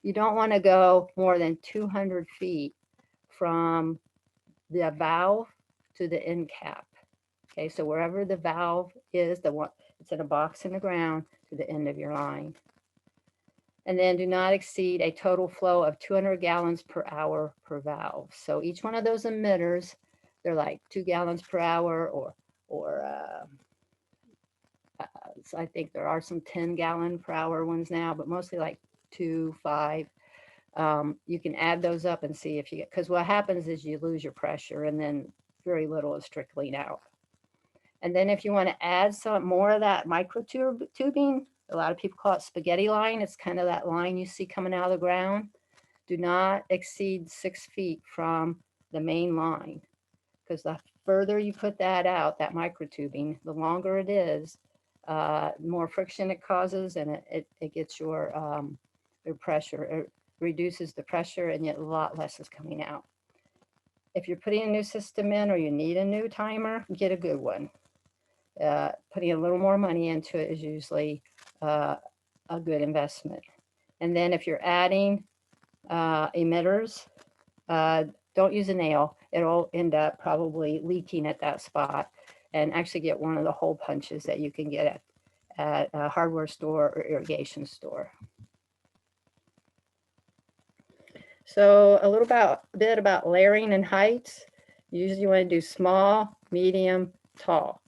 You don't want to go more than 200 feet from the valve to the end cap. Okay, so wherever the valve is, the one it's in a box in the ground, to the end of your line. And then do not exceed a total flow of 200 gallons per hour per valve. So each one of those emitters, they're like 2 gallons per hour, or so I think there are some 10 gallon per hour ones now, but mostly like 2, 5. You can add those up and see if you get, because what happens is you lose your pressure and then very little is trickling out. And then if you want to add some more of that tubing, a lot of people call it spaghetti line. It's kind of that line you see coming out of the ground. Do not exceed 6 feet from the main line, because the further you put that out, that microtubing, the longer it is, the more friction it causes, and it gets your pressure, it reduces the pressure, and yet a lot less is coming out. If you're putting a new system in or you need a new timer, get a good one. Putting a little more money into it is usually a good investment. And then if you're adding emitters, don't use a nail. It'll end up probably leaking at that spot, and actually get one of the hole punches that you can get at a hardware store or irrigation store. So a bit about layering and heights. Usually you want to do small, medium, tall.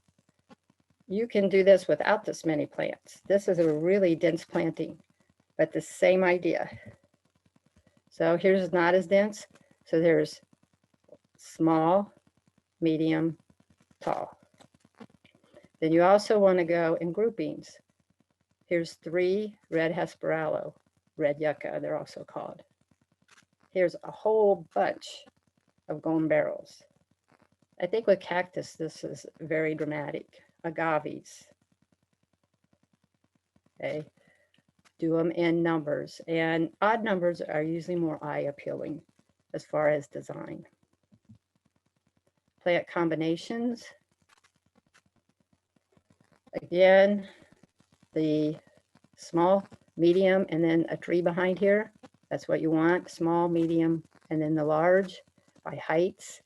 You can do this without this many plants. This is a really dense planting, but the same idea. So here's not as dense. So there's small, medium, tall. Then you also want to go in groupings. Here's 3 red Hesperalo, red yucca, they're also called. Here's a whole bunch of golden barrels. I think with cactus, this is very dramatic. Agaves. Okay, do them in numbers, and odd numbers are usually more eye appealing as far as design. Plant combinations. Again, the small, medium, and then a tree behind here. That's what you want, small, medium, and then the large by heights.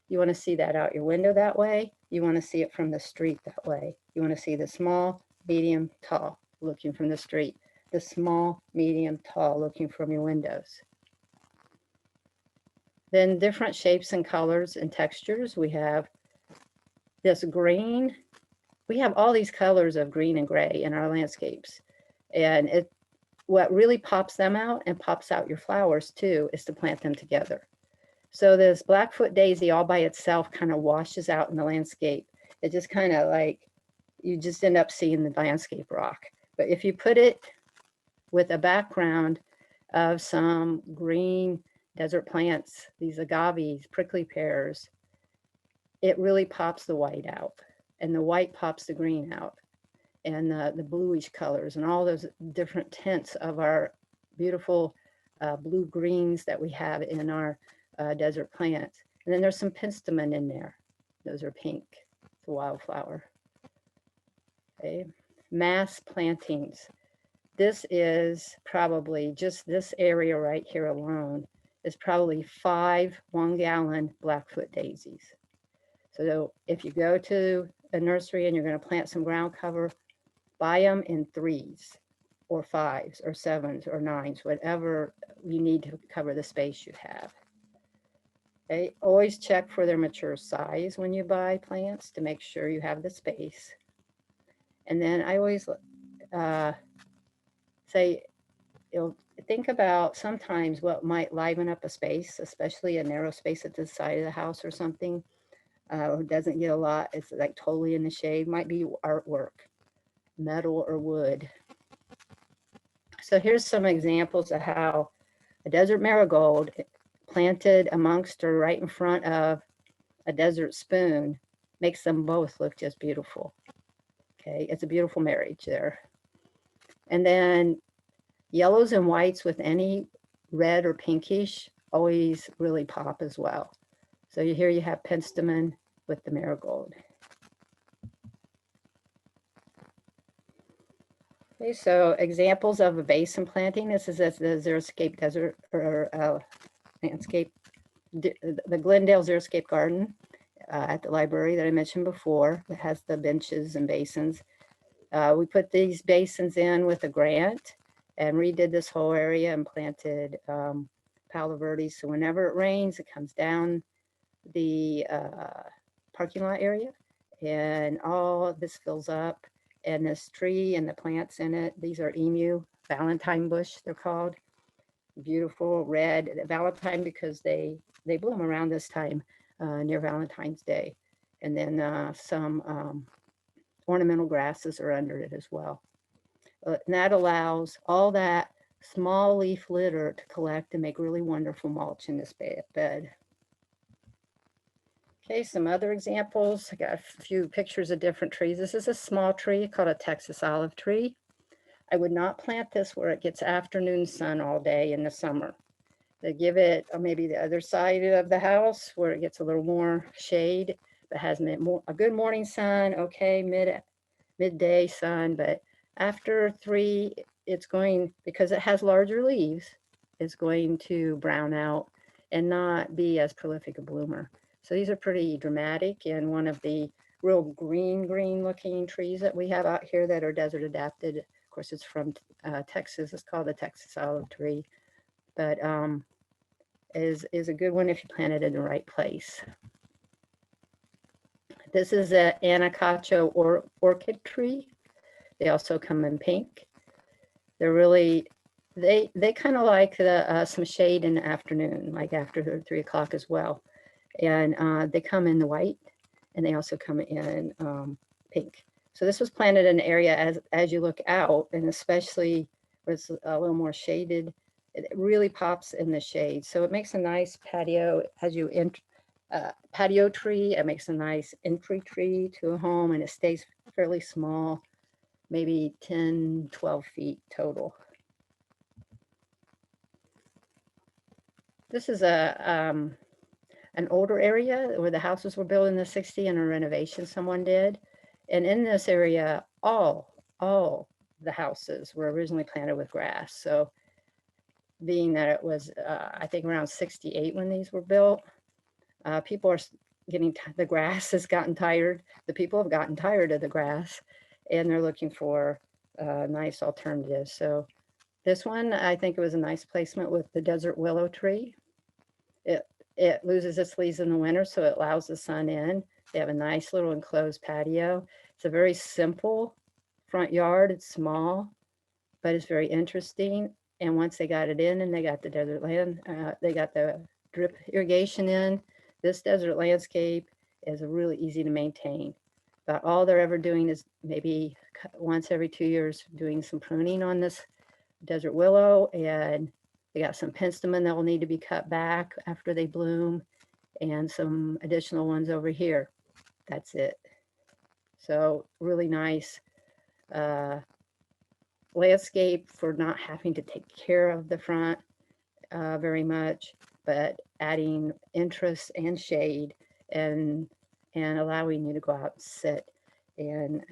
You want to see that out your window that way. You want to see it from the street that way. You want to see the small, medium, tall, looking from the street. The small, medium, tall, looking from your windows. Then different shapes and colors and textures. We have this green. We have all these colors of green and gray in our landscapes. And what really pops them out and pops out your flowers too is to plant them together. So this Blackfoot daisy all by itself kind of washes out in the landscape. It just kind of like, you just end up seeing the landscape rock. But if you put it with a background of some green desert plants, these agaves, prickly pears, it really pops the white out. And the white pops the green out. And the bluish colors and all those different tints of our beautiful blue greens that we have in our desert plants. And then there's some penstemon in there. Those are pink. It's a wildflower. Okay. Mass plantings. This is probably just this area right here alone is probably 5 1-gallon Blackfoot daisies. So if you go to a nursery and you're going to plant some ground cover, buy them in 3s or 5s or 7s or 9s, whatever you need to cover the space you have. Okay, always check for their mature size when you buy plants to make sure you have the space. And then I always say, think about sometimes what might liven up a space, especially a narrow space at the side of the house or something, or doesn't get a lot, it's like totally in the shade, might be artwork, metal or wood. So here's some examples of how a desert marigold planted amongst or right in front of a desert spoon makes them both look just beautiful. Okay, it's a beautiful marriage there. And then yellows and whites with any red or pinkish always really pop as well. So here you have penstemon with the marigold. Okay, so examples of a basin planting. This is the Xeriscape Desert or landscape, the Glendale Xeriscape Garden at the library that I mentioned before. That has the benches and basins. We put these basins in with a grant and redid this whole area and planted Palo Verde. So whenever it rains, it comes down the parking lot area and all this fills up. And this tree and the plants in it, these are emu, Valentine bush, they're called. beautiful red Valentine, because they bloom around this time near Valentine's Day. And then some ornamental grasses are under it as well. And that allows all that small leaf litter to collect and make really wonderful mulch in this bed. Okay, some other examples. I got a few pictures of different trees. This is a small tree called a Texas olive tree. I would not plant this where it gets afternoon sun all day in the summer. They give it maybe the other side of the house where it gets a little more shade, but has a good morning sun, okay, midday sun, but after 3, it's going, because it has larger leaves, it's going to brown out and not be as prolific a bloomer. So these are pretty dramatic, and one of the real green looking trees that we have out here that are desert adapted. Of course, it's from Texas. It's called the Texas olive tree, but is a good one if you plant it in the right place. This is an Anacacho orchid tree. They also come in pink. They're really, they kind of like some shade in the afternoon, like after 3 o'clock as well. And they come in the white, and they also come in pink. So this was planted in an area as you look out, and especially where it's a little more shaded, it really pops in the shade. So it makes a nice patio as you enter. Patio tree. It makes a nice entry tree to a home, and it stays fairly small, maybe 10, 12 feet total. This is an older area where the houses were built in the 60s and a renovation someone did. And in this area, all the houses were originally planted with grass. So being that it was, I think around 68 when these were built, people are getting, the grass has gotten tired. The people have gotten tired of the grass, and they're looking for nice alternatives. So this one, I think it was a nice placement with the desert willow tree. It loses its leaves in the winter, so it allows the sun in. They have a nice little enclosed patio. It's a very simple front yard. It's small, but it's very interesting. And once they got it in and they got the desert land, they got the drip irrigation in, this desert landscape is really easy to maintain. But all they're ever doing is maybe once every 2 years doing some pruning on this desert willow, and they got some penstemon that will need to be cut back after they bloom, and some additional ones over here. That's it. So really nice landscape for not having to take care of the front very much, but adding interest and shade, and allowing you to go out and sit and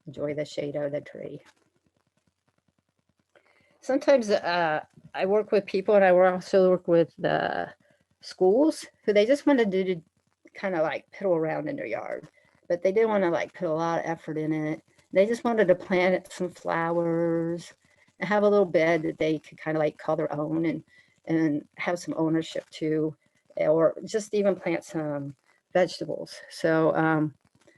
enjoy the shade of the tree. Sometimes I work with people, and I also work with the schools who they just wanted to kind of like piddle around in their yard, but they didn't want to like put a lot of effort in it. They just wanted to plant some flowers and have a little bed that they could kind of like call their own, and have some ownership to, or just even plant some vegetables. So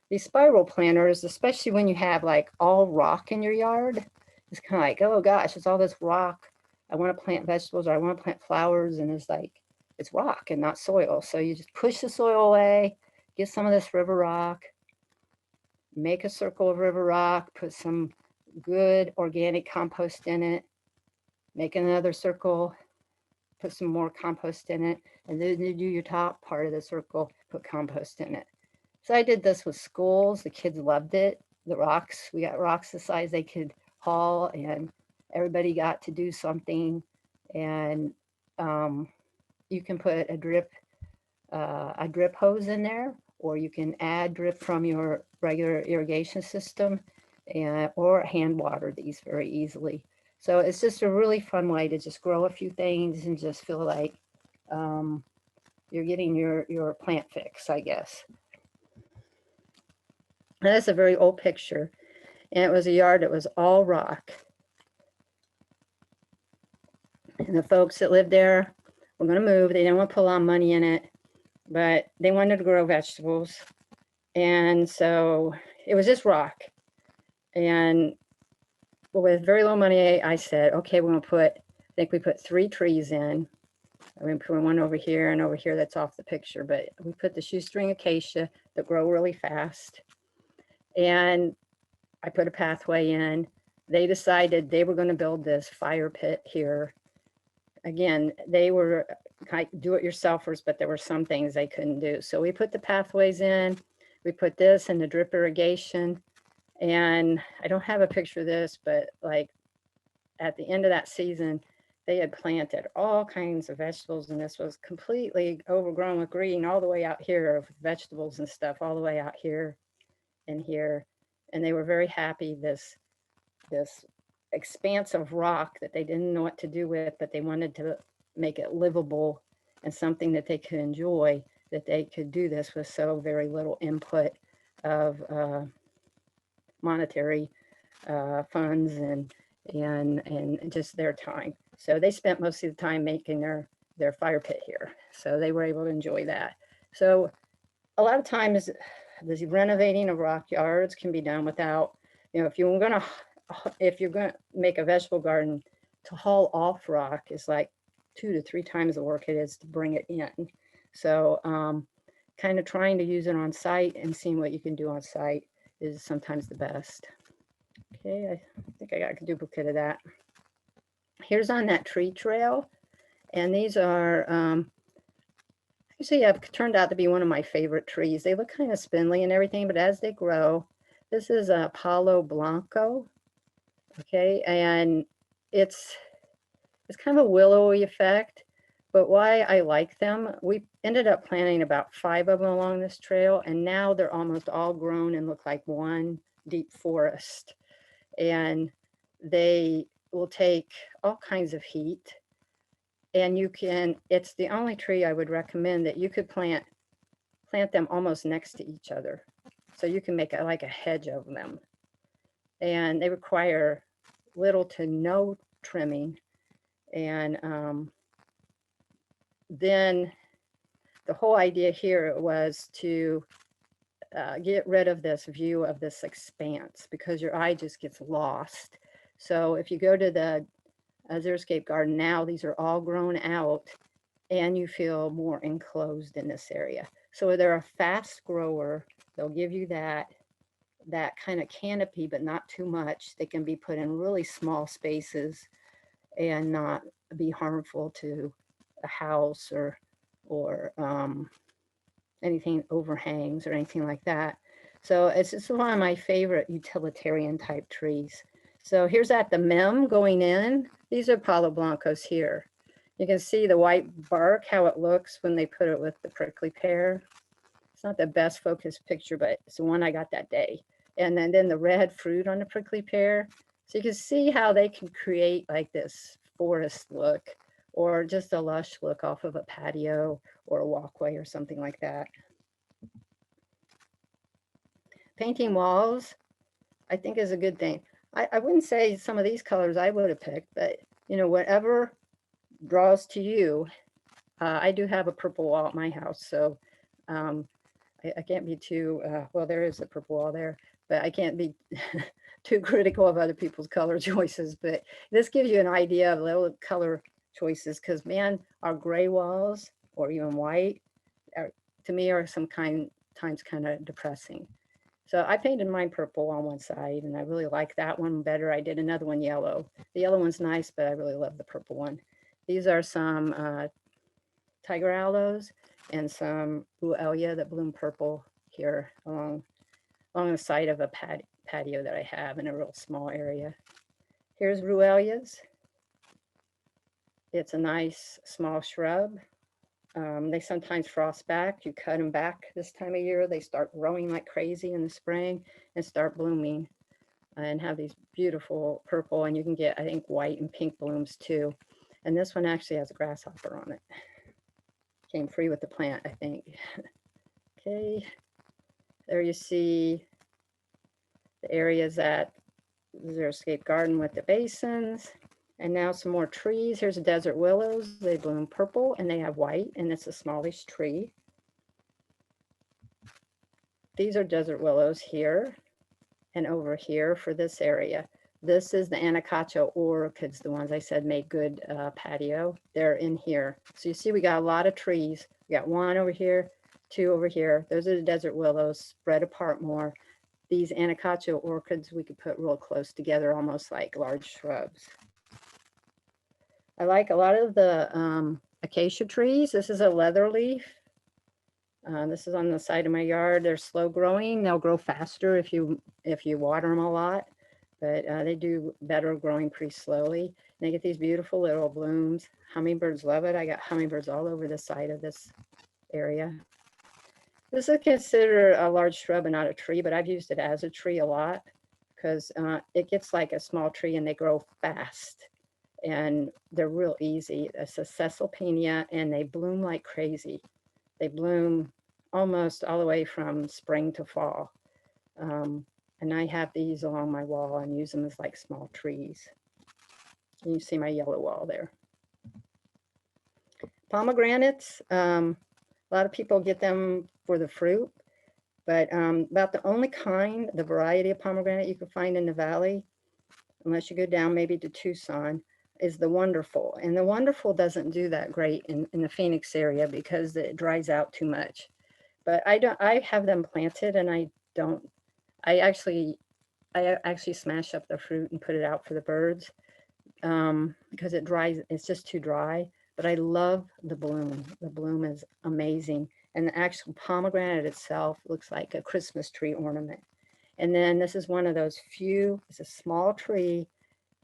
these spiral planters, especially when you have like all rock in your yard, it's kind of like, oh gosh, it's all this rock. I want to plant vegetables, or I want to plant flowers, and it's like, it's rock and not soil. So you just push the soil away, get some of this river rock, make a circle of river rock, put some good organic compost in it, make another circle, put some more compost in it, and then you do your top part of the circle, put compost in it. So I did this with schools. The kids loved it. The rocks, we got rocks the size they could haul, and everybody got to do something. And you can put a drip hose in there, or you can add drip from your regular irrigation system, or hand water these very easily. So it's just a really fun way to just grow a few things and just feel like you're getting your plant fix, I guess. And that's a very old picture, and it was a yard that was all rock. And the folks that lived there were going to move. They didn't want to put a lot of money in it, but they wanted to grow vegetables. And so it was just rock. And with very low money, I said, okay, we're going to put think we put 3 trees in. We put one over here and over here that's off the picture, but we put the shoestring acacia that grow really fast. And I put a pathway in. They decided they were going to build this fire pit here. Again, they were do-it-yourselfers, but there were some things they couldn't do. So we put the pathways in. We put this in the drip irrigation. And I don't have a picture of this, but like at the end of that season, they had planted all kinds of vegetables, and this was completely overgrown with green all the way out here, with vegetables and stuff all the way out here and here. And they were very happy. This expanse of rock that they didn't know what to do with, but they wanted to make it livable and something that they could enjoy, that they could do this with so very little input of monetary funds and just their time. So they spent most of the time making their fire pit here. So they were able to enjoy that. So a lot of times the renovating of rock yards can be done without, if you're going to make a vegetable garden, to haul off rock is like 2 to 3 times the work it is to bring it in. So kind of trying to use it on site and seeing what you can do on site is sometimes the best. Okay, I think I got a duplicate of that. Here's on that tree trail. And these are, actually have turned out to be one of my favorite trees. They look kind of spindly and everything, but as they grow, this is a Palo Blanco. Okay, and it's kind of a willowy effect, but why I like them, we ended up planting about 5 of them along this trail, and now they're almost all grown and look like one deep forest. And they will take all kinds of heat, and it's the only tree I would recommend that you could plant them almost next to each other. So you can make like a hedge of them. And they require little to no trimming. And then the whole idea here was to get rid of this view of this expanse, because your eye just gets lost. So if you go to the Xeriscape garden now, these are all grown out and you feel more enclosed in this area. So they're a fast grower. They'll give you that kind of canopy, but not too much. They can be put in really small spaces and not be harmful to a house or anything overhangs or anything like that. So it's one of my favorite utilitarian type trees. So here's at the MIM going in. These are Palo Blancos here. You can see the white bark, how it looks when they put it with the prickly pear. It's not the best focused picture, but it's the one I got that day. And then the red fruit on the prickly pear. So you can see how they can create like this forest look, or just a lush look off of a patio or a walkway or something like that. Painting walls, I think, is a good thing. I wouldn't say some of these colors I would have picked, but whatever draws to you. I do have a purple wall at my house, so I can't be too, well, there is a purple wall there, but I can't be too critical of other people's color choices. But this gives you an idea of little color choices, because man, our gray walls or even white to me are sometimes kind of depressing. So I painted mine purple on one side, and I really like that one better. I did another one yellow. The yellow one's nice, but I really love the purple one. These are some tiger aloes and some Ruellia that bloom purple here along the side of a patio that I have in a real small area. Here's Ruellias. It's a nice small shrub. They sometimes frost back. You cut them back this time of year, they start growing like crazy in the spring and start blooming and have these beautiful purple, and you can get, I think, white and pink blooms too. And this one actually has a grasshopper on it. Came free with the plant, I think. Okay, there you see the areas at Xeriscape garden with the basins. And now some more trees. Here's desert willows. They bloom purple and they have white, and it's a smallish tree. These are desert willows here and over here for this area. This is the Anacacho orchids, the ones I said make good patio. They're in here. So you see we got a lot of trees. We got one over here, two over here. Those are the desert willows spread apart more. These Anacacho orchids we could put real close together, almost like large shrubs. I like a lot of the acacia trees. This is a leather leaf. This is on the side of my yard. They're slow growing. They'll grow faster if you water them a lot, but they do better growing pretty slowly. And they get these beautiful little blooms. Hummingbirds love it. I got hummingbirds all over the side of this area. This is considered a large shrub and not a tree, but I've used it as a tree a lot because it gets like a small tree and they grow fast and they're real easy. It's a Caesalpinia and they bloom like crazy. They bloom almost all the way from spring to fall. And I have these along my wall and use them as like small trees. And you see my yellow wall there. Pomegranates, a lot of people get them for the fruit, but about the only kind, the variety of pomegranate you can find in the valley, unless you go down maybe to Tucson, is the Wonderful. And the Wonderful doesn't do that great in the Phoenix area because it dries out too much. But I have them planted and I actually smash up the fruit and put it out for the birds because it dries, it's just too dry. But I love the bloom. The bloom is amazing. And the actual pomegranate itself looks like a Christmas tree ornament. And then this is one of those few, it's a small tree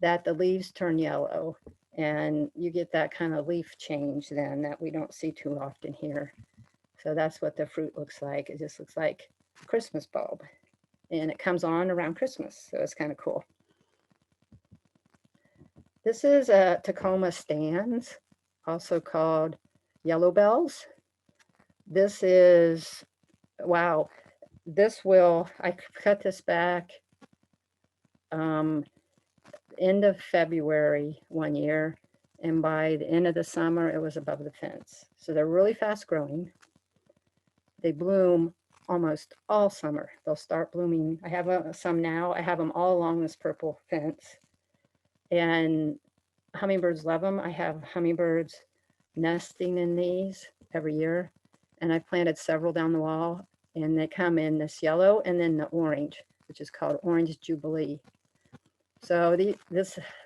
that the leaves turn yellow. And you get that kind of leaf change then that we don't see too often here. So that's what the fruit looks like. It just looks like a Christmas bulb. And it comes on around Christmas. So it's kind of cool. This is a Tacoma stans, also called yellow bells. This is, wow, I cut this back end of February one year. And by the end of the summer, it was above the fence. So they're really fast growing. They bloom almost all summer. They'll start blooming. I have some now. I have them all along this purple fence. And hummingbirds love them. I have hummingbirds nesting in these every year. And I planted several down the wall. And they come in this yellow and then the orange, which is called Orange Jubilee. So the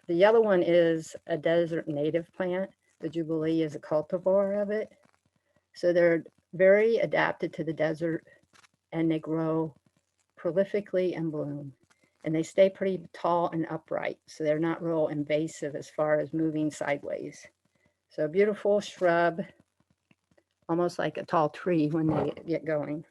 yellow one is a desert native plant. The Jubilee is a cultivar of it. So they're very adapted to the desert and they grow prolifically and bloom. And they stay pretty tall and upright. So they're not real invasive as far as moving sideways. So a beautiful shrub, almost like a tall tree when they get going.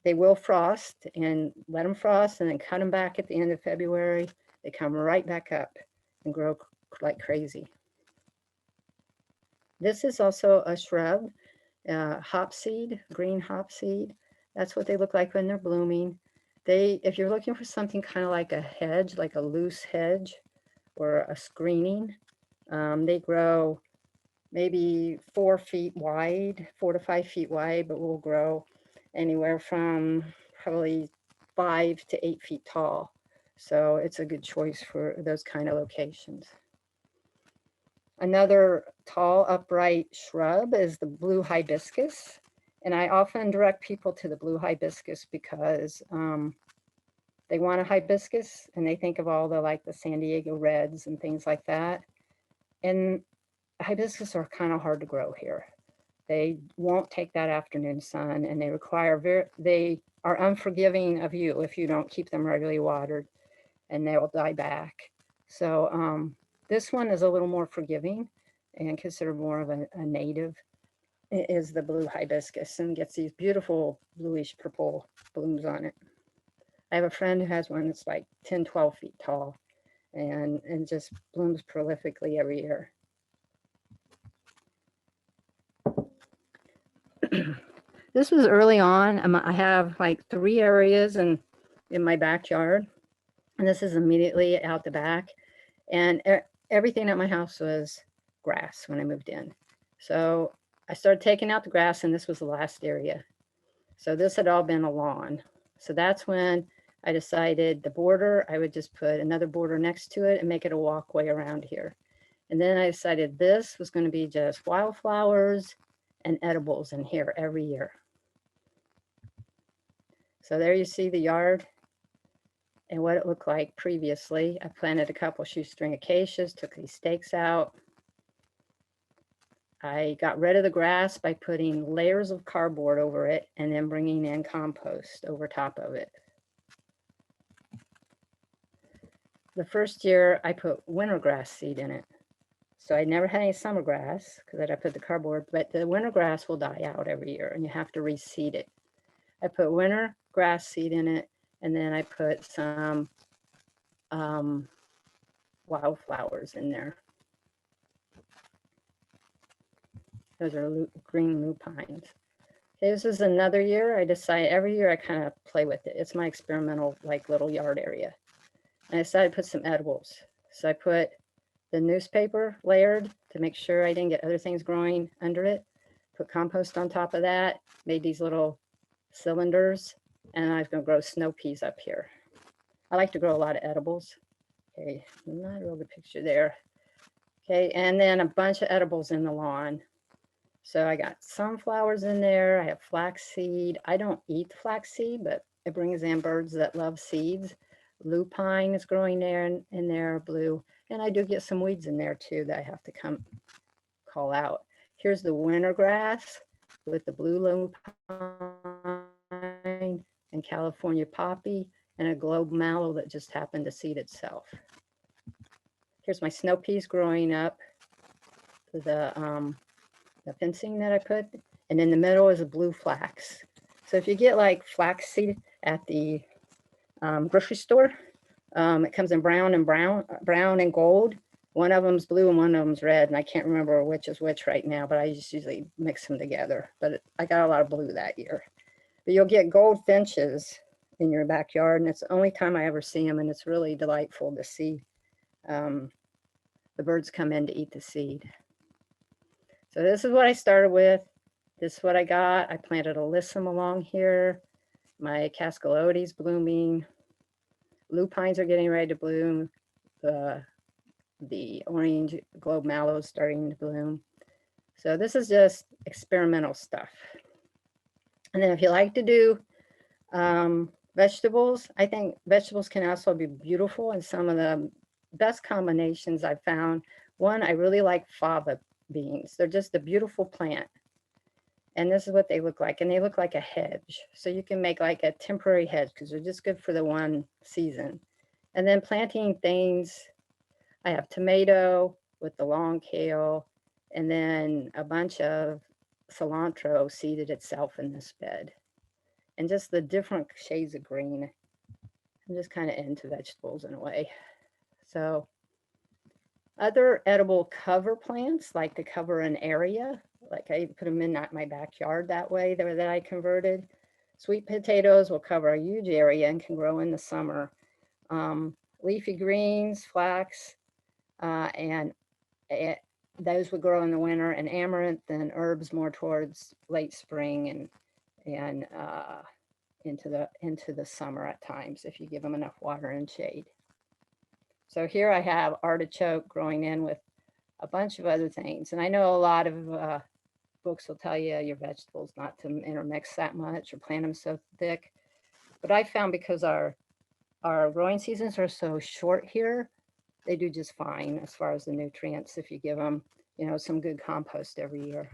They will frost and let them frost and then cut them back at the end of February. They come right back up and grow like crazy. This is also a shrub, hopseed, green hopseed. That's what they look like when they're blooming. If you're looking for something kind of like a hedge, like a loose hedge or a screening, they grow maybe 4 feet wide, 4 to 5 feet wide, but will grow anywhere from probably 5 to 8 feet tall. So it's a good choice for those kind of locations. Another tall upright shrub is the blue hibiscus. And I often direct people to the blue hibiscus because they want a hibiscus and they think of all the San Diego reds and things like that. And hibiscus are kind of hard to grow here. They won't take that afternoon sun and they are unforgiving of you if you don't keep them regularly watered and they will die back. So this one is a little more forgiving and considered more of a native. It is the blue hibiscus and gets these beautiful bluish purple blooms on it. I have a friend who has one that's like 10, 12 feet tall and just blooms prolifically every year. This was early on. I have like 3 areas in my backyard. And this is immediately out the back. And everything at my house was grass when I moved in. So I started taking out the grass and this was the last area. So this had all been a lawn. So that's when I decided the border, I would just put another border next to it and make it a walkway around here. And then I decided this was going to be just wildflowers and edibles in here every year. So there you see the yard and what it looked like previously. I planted a couple shoestring acacias, took these stakes out. I got rid of the grass by putting layers of cardboard over it and then bringing in compost over top of it. The first year I put winter grass seed in it. So I never had any summer grass because I put the cardboard, but the winter grass will die out every year and you have to reseed it. I put winter grass seed in it, and then I put some wildflowers in there. Those are green lupines. Okay, this is another year. I decided every year I kind of play with it. It's my experimental like little yard area. And I decided to put some edibles. So I put the newspaper layered to make sure I didn't get other things growing under it. Put compost on top of that, made these little cylinders, and I was going to grow snow peas up here. I like to grow a lot of edibles. Okay, not a real good picture there. Okay, and then a bunch of edibles in the lawn. So I got sunflowers in there. I have flaxseed. I don't eat flaxseed, but it brings in birds that love seeds. Lupine is growing there in there, blue. And I do get some weeds in there too that I have to call out. Here's the winter grass with the blue lupine and California poppy and a globe mallow that just happened to seed itself. Here's my snow peas growing up, the fencing that I put, and in the middle is a blue flax. So if you get like flax seed at the grocery store, it comes in brown and gold. One of them's blue and one of them's red, and I can't remember which is which right now, but I just usually mix them together. But I got a lot of blue that year. But you'll get gold finches in your backyard, and it's the only time I ever see them, and it's really delightful to see the birds come in to eat the seed. So this is what I started with. This is what I got. I planted alyssum along here. My cascalotes blooming. Lupines are getting ready to bloom. The orange globe mallow is starting to bloom. So this is just experimental stuff. And then if you like to do vegetables, I think vegetables can also be beautiful, and some of the best combinations I've found. One, I really like fava beans. They're just a beautiful plant. And this is what they look like. And they look like a hedge. So you can make like a temporary hedge because they're just good for the one season. And then planting things, I have tomato with the long kale, and then a bunch of cilantro seeded itself in this bed. And just the different shades of green. I'm just kind of into vegetables in a way. So other edible cover plants like to cover an area. Like I put them in my backyard that way that I converted. Sweet potatoes will cover a huge area and can grow in the summer. Leafy greens, flax, and those would grow in the winter, and amaranth and herbs more towards late spring and into the summer at times if you give them enough water and shade. So here I have artichoke growing in with a bunch of other things. And I know a lot of books will tell you your vegetables not to intermix that much or plant them so thick. But I found because our growing seasons are so short here, they do just fine as far as the nutrients if you give them, some good compost every year.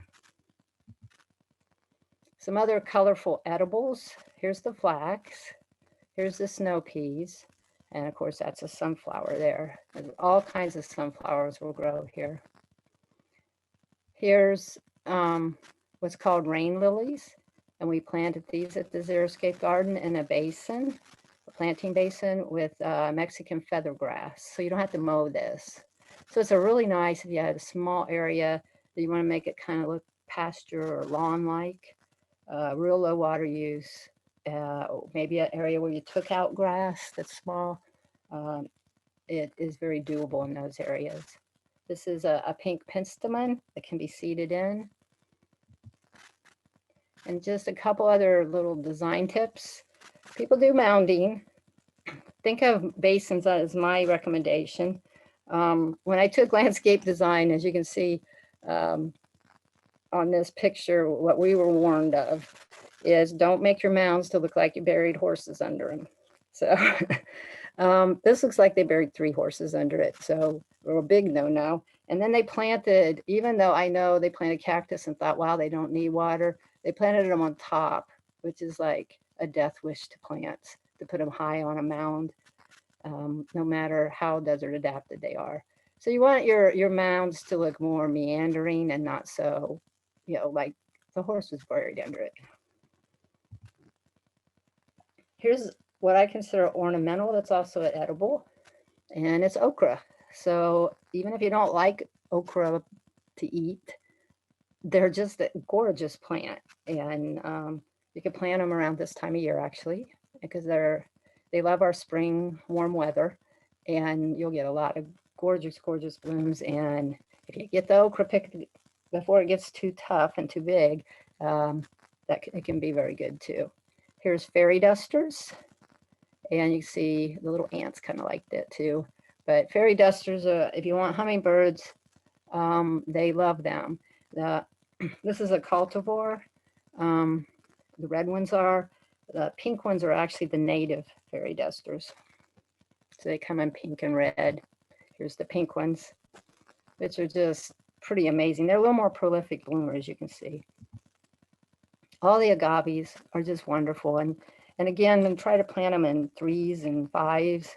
Some other colorful edibles. Here's the flax. Here's the snow peas. And of course, that's a sunflower there. And all kinds of sunflowers will grow here. Here's what's called rain lilies. And we planted these at the Xeriscape garden in a basin, a planting basin with Mexican feather grass. So you don't have to mow this. So it's a really nice, if you have a small area that you want to make it kind of look pasture or lawn-like, real low water use. Maybe an area where you took out grass that's small. It is very doable in those areas. This is a pink penstemon that can be seeded in. And just a couple other little design tips. People do mounding. think of basins as my recommendation. When I took landscape design, as you can see on this picture, what we were warned of is don't make your mounds to look like you buried horses under them. So this looks like they buried 3 horses under it. So we're a big no-no. And then they planted, even though I know they planted cactus and thought, wow, they don't need water, they planted them on top, which is like a death wish to plants, to put them high on a mound, no matter how desert adapted they are. So you want your mounds to look more meandering and not so, you know, like the horse was buried under it. Here's what I consider ornamental that's also edible, and it's okra. So even if you don't like okra to eat, they're just a gorgeous plant. And you can plant them around this time of year, actually, because they love our spring warm weather, and you'll get a lot of gorgeous, gorgeous blooms. And if you get the okra picked before it gets too tough and too big, it can be very good too. Here's fairy dusters, and you see the little ants kind of liked it too. But fairy dusters, if you want hummingbirds, they love them. This is a cultivar. The red ones are. The pink ones are actually the native fairy dusters. So they come in pink and red. Here's the pink ones, which are just pretty amazing. They're a little more prolific bloomers, you can see. All the agaves are just wonderful. And again, try to plant them in 3s and 5s,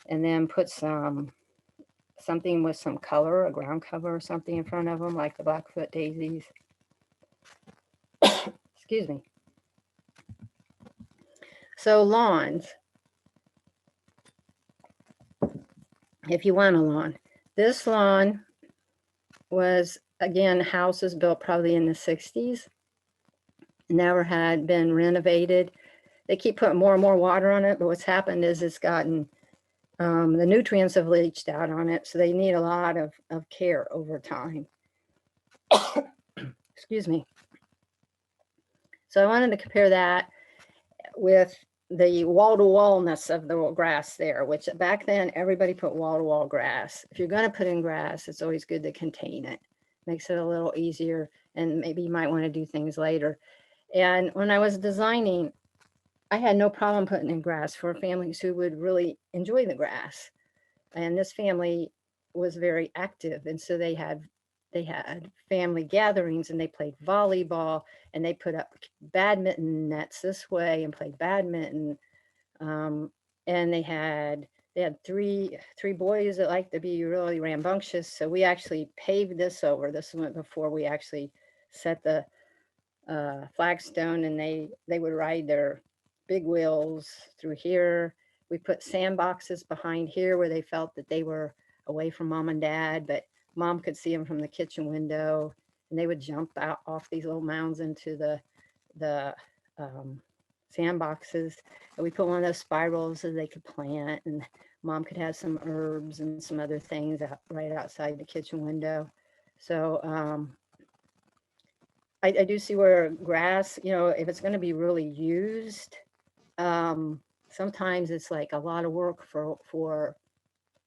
and then put something with some color, a ground cover or something in front of them, like the Blackfoot daisies. Excuse me. So lawns, if you want a lawn. This lawn was, again, houses built probably in the 60s. Never had been renovated. They keep putting more and more water on it, but what's happened is it's gotten, the nutrients have leached out on it, so they need a lot of care over time. Excuse me. So I wanted to compare that with the wall-to-wallness of the grass there, which back then everybody put wall-to-wall grass. If you're going to put in grass, it's always good to contain it. Makes it a little easier, and maybe you might want to do things later. And when I was designing, I had no problem putting in grass for families who would really enjoy the grass. And this family was very active, and so they had family gatherings, and they played volleyball, and they put up badminton nets this way and played badminton. And they had 3 boys that liked to be really rambunctious. So we actually paved this over. This went before we actually set the flagstone, and they would ride their big wheels through here. We put sandboxes behind here where they felt that they were away from mom and dad, but mom could see them from the kitchen window, and they would jump out off these little mounds into the sandboxes. And we put one of those spirals so they could plant, and mom could have some herbs and some other things right outside the kitchen window. So I do see where grass, you know, if it's going to be really used, sometimes it's like a lot of work for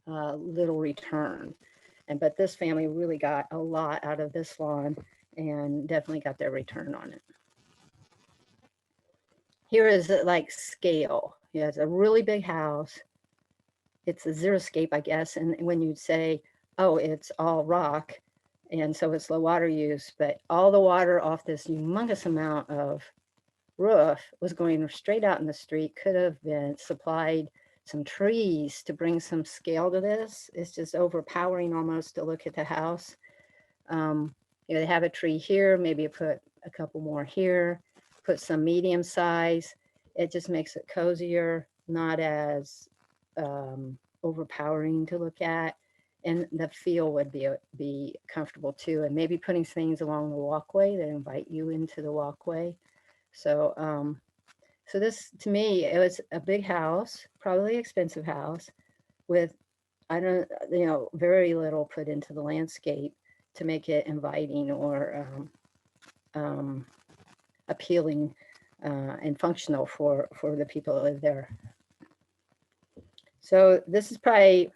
little return. But this family really got a lot out of this lawn and definitely got their return on it. Here is like scale. Yeah, it's a really big house. It's a xeriscape, I guess. And when you'd say, oh, it's all rock, and so it's low water use, but all the water off this humongous amount of roof was going straight out in the street, could have been supplied some trees to bring some scale to this. It's just overpowering almost to look at the house. You know, they have a tree here, maybe put a couple more here, put some medium size. It just makes it cozier, not as overpowering to look at. And the feel would be comfortable too. And maybe putting things along the walkway that invite you into the walkway. So, so this, to me, it was a big house, probably expensive house, with, very little put into the landscape to make it inviting or appealing and functional for the people that live there. So this is probably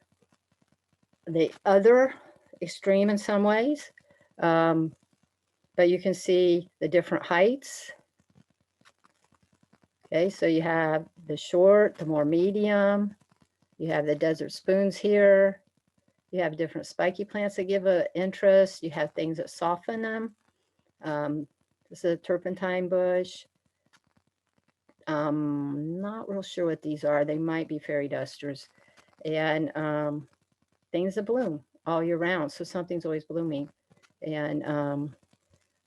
the other extreme in some ways. But you can see the different heights. Okay, so you have the short, the more medium. You have the desert spoons here. You have different spiky plants that give a interest. You have things that soften them. This is a turpentine bush. Not real sure what these are. They might be fairy dusters. And things that bloom all year round. So something's always blooming.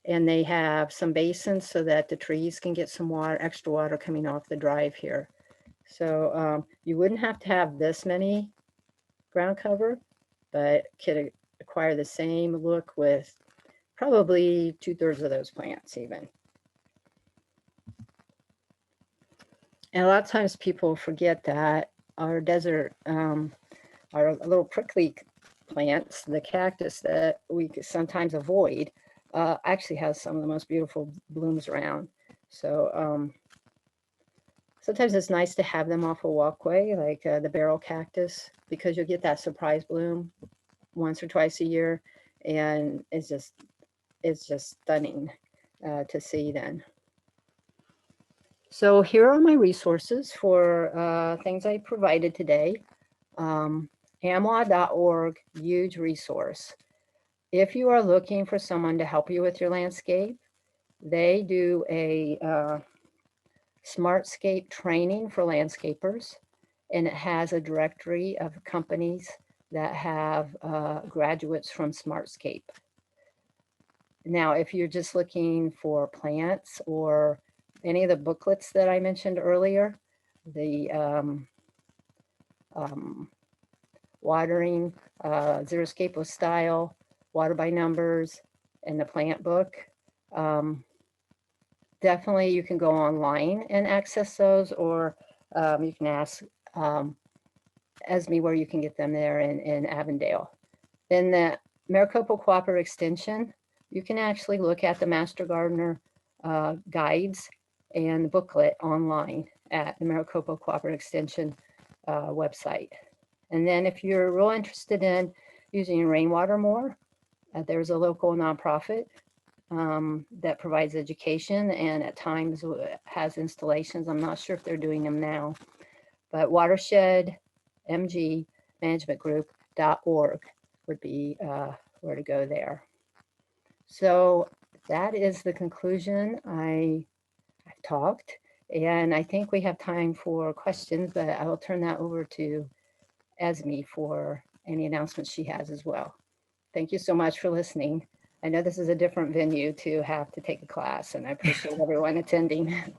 And they have some basins so that the trees can get some water, extra water coming off the drive here. So you wouldn't have to have this many ground cover, but could acquire the same look with probably 2/3 of those plants even. And a lot of times people forget that our desert, our little prickly plants, the cactus that we sometimes avoid, actually has some of the most beautiful blooms around. So sometimes it's nice to have them off a walkway, like the barrel cactus, because you'll get that surprise bloom once or twice a year, and it's just stunning to see then. So here are my resources for things I provided today. AMWA.org, huge resource. If you are looking for someone to help you with your landscape, they do a Smartscape training for landscapers, and it has a directory of companies that have graduates from Smartscape. Now, if you're just looking for plants or any of the booklets that I mentioned earlier, the watering, Xeriscape with Style, Water by Numbers, and the plant book. Definitely you can go online and access those, or you can ask Esme where you can get them there in Avondale. In the Maricopa Cooperative Extension, you can actually look at the Master Gardener guides and the booklet online at the Maricopa Cooperative Extension website. And then if you're real interested in using rainwater more, there's a local nonprofit that provides education and at times has installations. I'm not sure if they're doing them now, but Watershed MG Management Group.org would be where to go there. So that is the conclusion. I've talked, and I think we have time for questions, but I will turn that over to Esme for any announcements she has as well. Thank you so much for listening. I know this is a different venue to have to take a class, and I appreciate everyone attending.